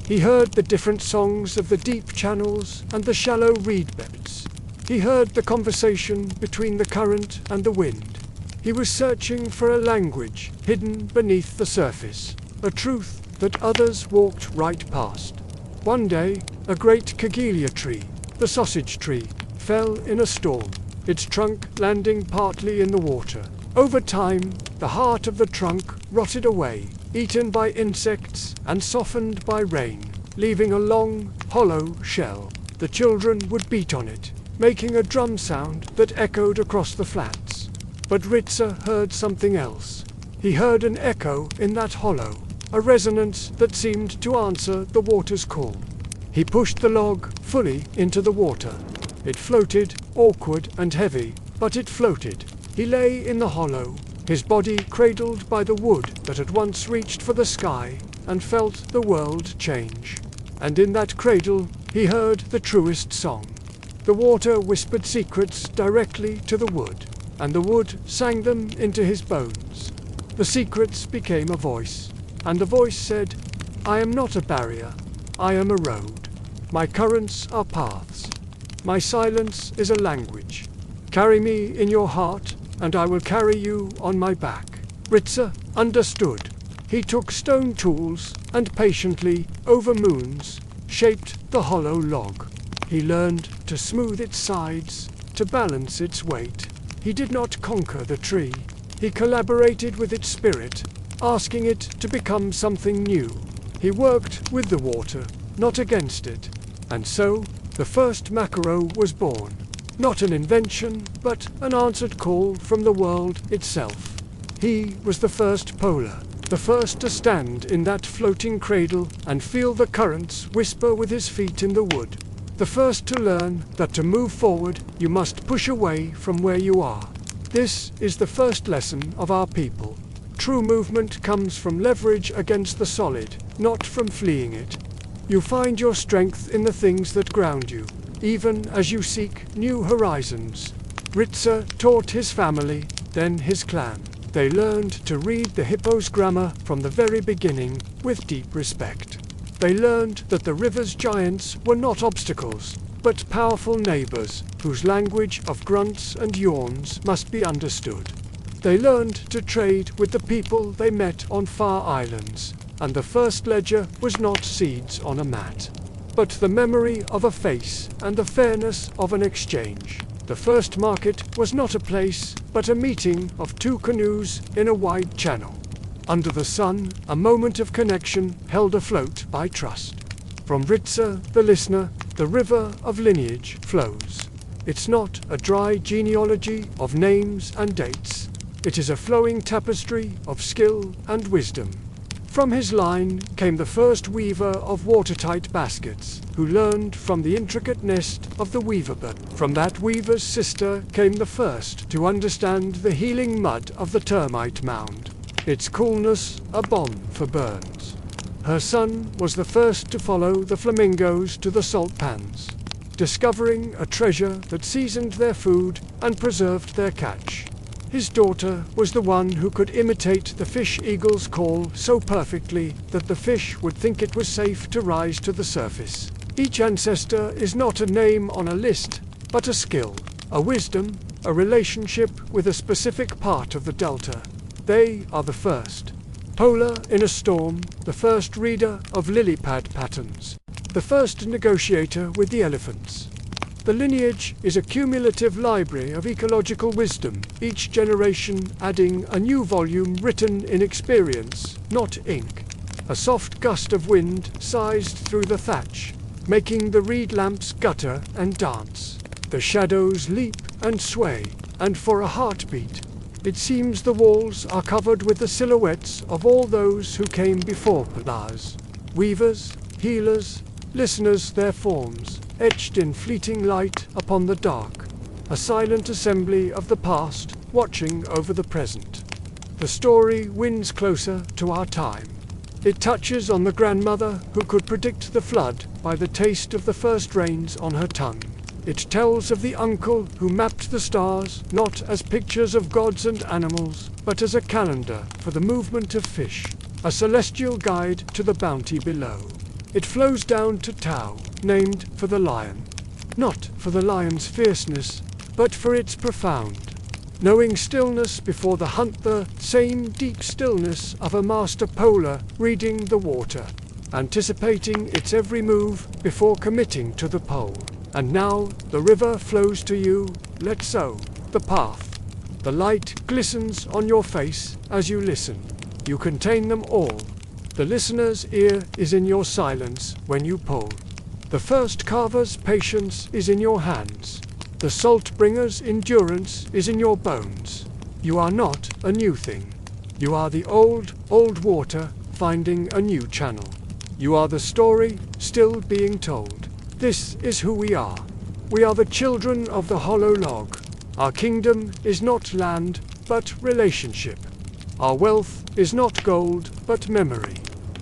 He heard the different songs of the deep channels and the shallow reed beds. He heard the conversation between the current and the wind. He was searching for a language hidden beneath the surface, a truth that others walked right past. One day, a great cagelia tree, the sausage tree, fell in a storm, its trunk landing partly in the water. Over time, the heart of the trunk rotted away, eaten by insects and softened by rain, leaving a long, hollow shell. The children would beat on it, making a drum sound that echoed across the flats. But Ritsa heard something else. He heard an echo in that hollow, a resonance that seemed to answer the water's call. He pushed the log fully into the water. It floated, awkward and heavy, but it floated. He lay in the hollow, his body cradled by the wood that had once reached for the sky, and felt the world change. And in that cradle, he heard the truest song. The water whispered secrets directly to the wood, and the wood sang them into his bones. The secrets became a voice, and the voice said, "I am not a barrier, I am a road. My currents are paths. My silence is a language. Carry me in your heart, and I will carry you on my back." Ritsa understood. He took stone tools and patiently, over moons, shaped the hollow log. He learned to smooth its sides, to balance its weight. He did not conquer the tree. He collaborated with its spirit, asking it to become something new. He worked with the water, not against it. And so, the first macaro was born. Not an invention, but an answered call from the world itself. He was the first polar, the first to stand in that floating cradle and feel the currents whisper with his feet in the wood. The first to learn that to move forward, you must push away from where you are. This is the first lesson of our people. True movement comes from leverage against the solid, not from fleeing it. You find your strength in the things that ground you, even as you seek new horizons. Ritsa taught his family, then his clan. They learned to read the hippo's grammar from the very beginning with deep respect. They learned that the river's giants were not obstacles, but powerful neighbors whose language of grunts and yawns must be understood. They learned to trade with the people they met on far islands, and the first ledger was not seeds on a mat, but the memory of a face and the fairness of an exchange. The first market was not a place, but a meeting of two canoes in a wide channel. Under the sun, a moment of connection held afloat by trust. From Ritsa, the listener, the river of lineage flows. It's not a dry genealogy of names and dates. It is a flowing tapestry of skill and wisdom. From his line came the first weaver of watertight baskets, who learned from the intricate nest of the weaver bird. From that weaver's sister came the first to understand the healing mud of the termite mound, its coolness a balm for burns. Her son was the first to follow the flamingos to the salt pans, discovering a treasure that seasoned their food and preserved their catch. His daughter was the one who could imitate the fish eagle's call so perfectly that the fish would think it was safe to rise to the surface. Each ancestor is not a name on a list, but a skill, a wisdom, a relationship with a specific part of the delta. They are the first. Polar in a storm, the first reader of lily pad patterns, the first negotiator with the elephants. The lineage is a cumulative library of ecological wisdom, each generation adding a new volume written in experience, not ink. A soft gust of wind sized through the thatch, making the reed lamps gutter and dance. The shadows leap and sway, and for a heartbeat, it seems the walls are covered with the silhouettes of all those who came before Palaz. Weavers, healers, listeners, their forms, etched in fleeting light upon the dark, a silent assembly of the past, watching over the present. The story wins closer to our time. It touches on the grandmother who could predict the flood by the taste of the first rains on her tongue. It tells of the uncle who mapped the stars not as pictures of gods and animals, but as a calendar for the movement of fish, a celestial guide to the bounty below. It flows down to Tau, named for the lion. Not for the lion's fierceness, but for its profound. Knowing stillness before the hunt, the same deep stillness of a master polar reading the water, anticipating its every move before committing to the pole. And now the river flows to you, let so, the path. The light glistens on your face as you listen. You contain them all. The listener's ear is in your silence when you pull. The first carver's patience is in your hands. The salt bringer's endurance is in your bones. You are not a new thing. You are the old water finding a new channel. You are the story still being told. This is who we are. We are the children of the hollow log. Our kingdom is not land, but relationship. Our wealth is not gold, but memory.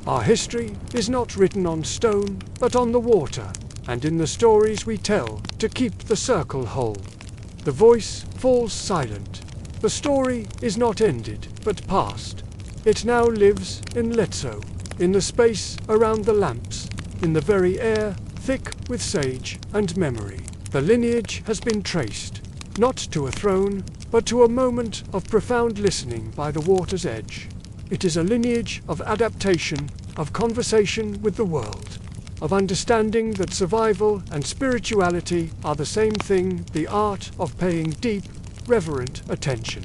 Our history is not written on stone, but on the water, and in the stories we tell to keep the circle whole. The voice falls silent. The story is not ended, but past. It now lives in Letso, in the space around the lamps, in the very air, thick with sage and memory. The lineage has been traced, not to a throne, but to a moment of profound listening by the water's edge. It is a lineage of adaptation, of conversation with the world, of understanding that survival and spirituality are the same thing, the art of paying deep, reverent attention.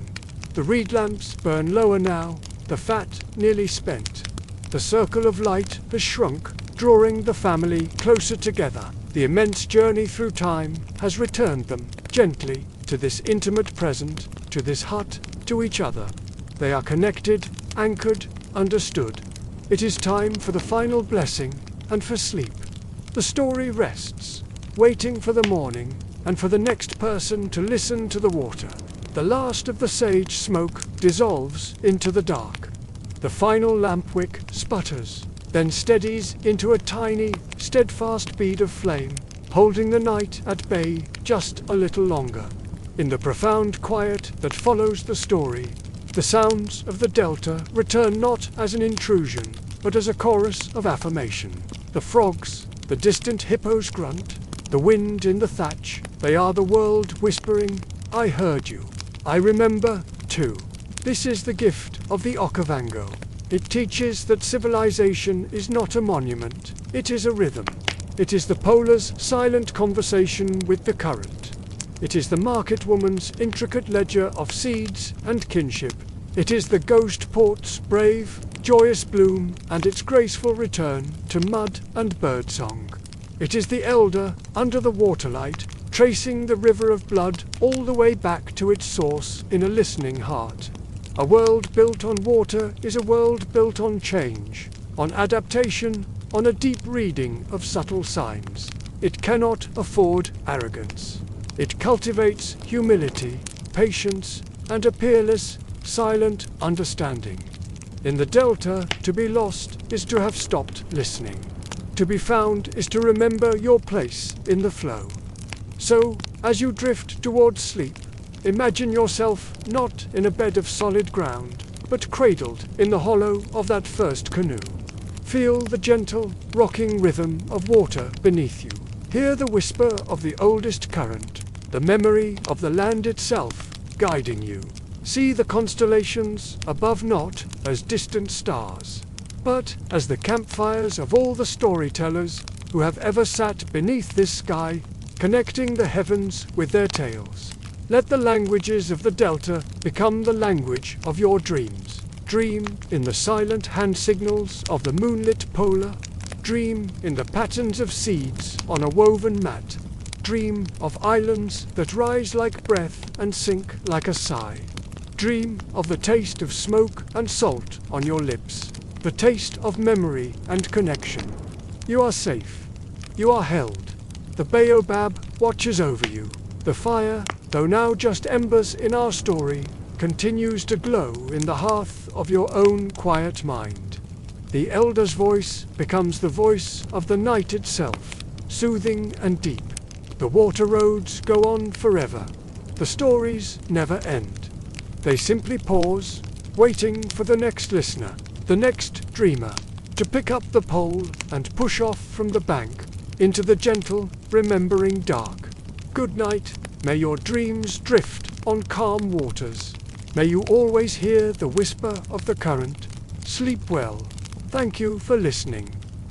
The reed lamps burn lower now, the fat nearly spent. The circle of light has shrunk, drawing the family closer together. The immense journey through time has returned them, gently, to this intimate present, to this hut, to each other. They are connected, anchored, understood. It is time for the final blessing, and for sleep. The story rests, waiting for the morning, and for the next person to listen to the water. The last of the sage smoke dissolves into the dark. The final lamp wick sputters, then steadies into a tiny, steadfast bead of flame, holding the night at bay just a little longer. In the profound quiet that follows the story, the sounds of the delta return not as an intrusion, but as a chorus of affirmation. The frogs, the distant hippo's grunt, the wind in the thatch, they are the world whispering, "I heard you. I remember, too." This is the gift of the Okavango. It teaches that civilization is not a monument, it is a rhythm. It is the polar's silent conversation with the current. It is the market woman's intricate ledger of seeds and kinship. It is the ghost port's brave, joyous bloom and its graceful return to mud and birdsong. It is the elder under the waterlight, tracing the river of blood all the way back to its source in a listening heart. A world built on water is a world built on change, on adaptation, on a deep reading of subtle signs. It cannot afford arrogance. It cultivates humility, patience, and a peerless, silent understanding. In the delta, to be lost is to have stopped listening. To be found is to remember your place in the flow. So, as you drift towards sleep, imagine yourself not in a bed of solid ground, but cradled in the hollow of that first canoe. Feel the gentle, rocking rhythm of water beneath you. Hear the whisper of the oldest current, the memory of the land itself guiding you. See the constellations above not as distant stars, but as the campfires of all the storytellers who have ever sat beneath this sky, connecting the heavens with their tales. Let the languages of the delta become the language of your dreams. Dream in the silent hand signals of the moonlit polar. Dream in the patterns of seeds on a woven mat. Dream of islands that rise like breath and sink like a sigh. Dream of the taste of smoke and salt on your lips. The taste of memory and connection. You are safe. You are held. The baobab watches over you. The fire, though now just embers in our story, continues to glow in the hearth of your own quiet mind. The elder's voice becomes the voice of the night itself, soothing and deep. The water roads go on forever. The stories never end. They simply pause, waiting for the next listener, the next dreamer, to pick up the pole and push off from the bank into the gentle, remembering dark. Good night. May your dreams drift on calm waters. May you always hear the whisper of the current. Sleep well. Thank you for listening.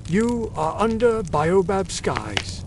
You are under baobab skies.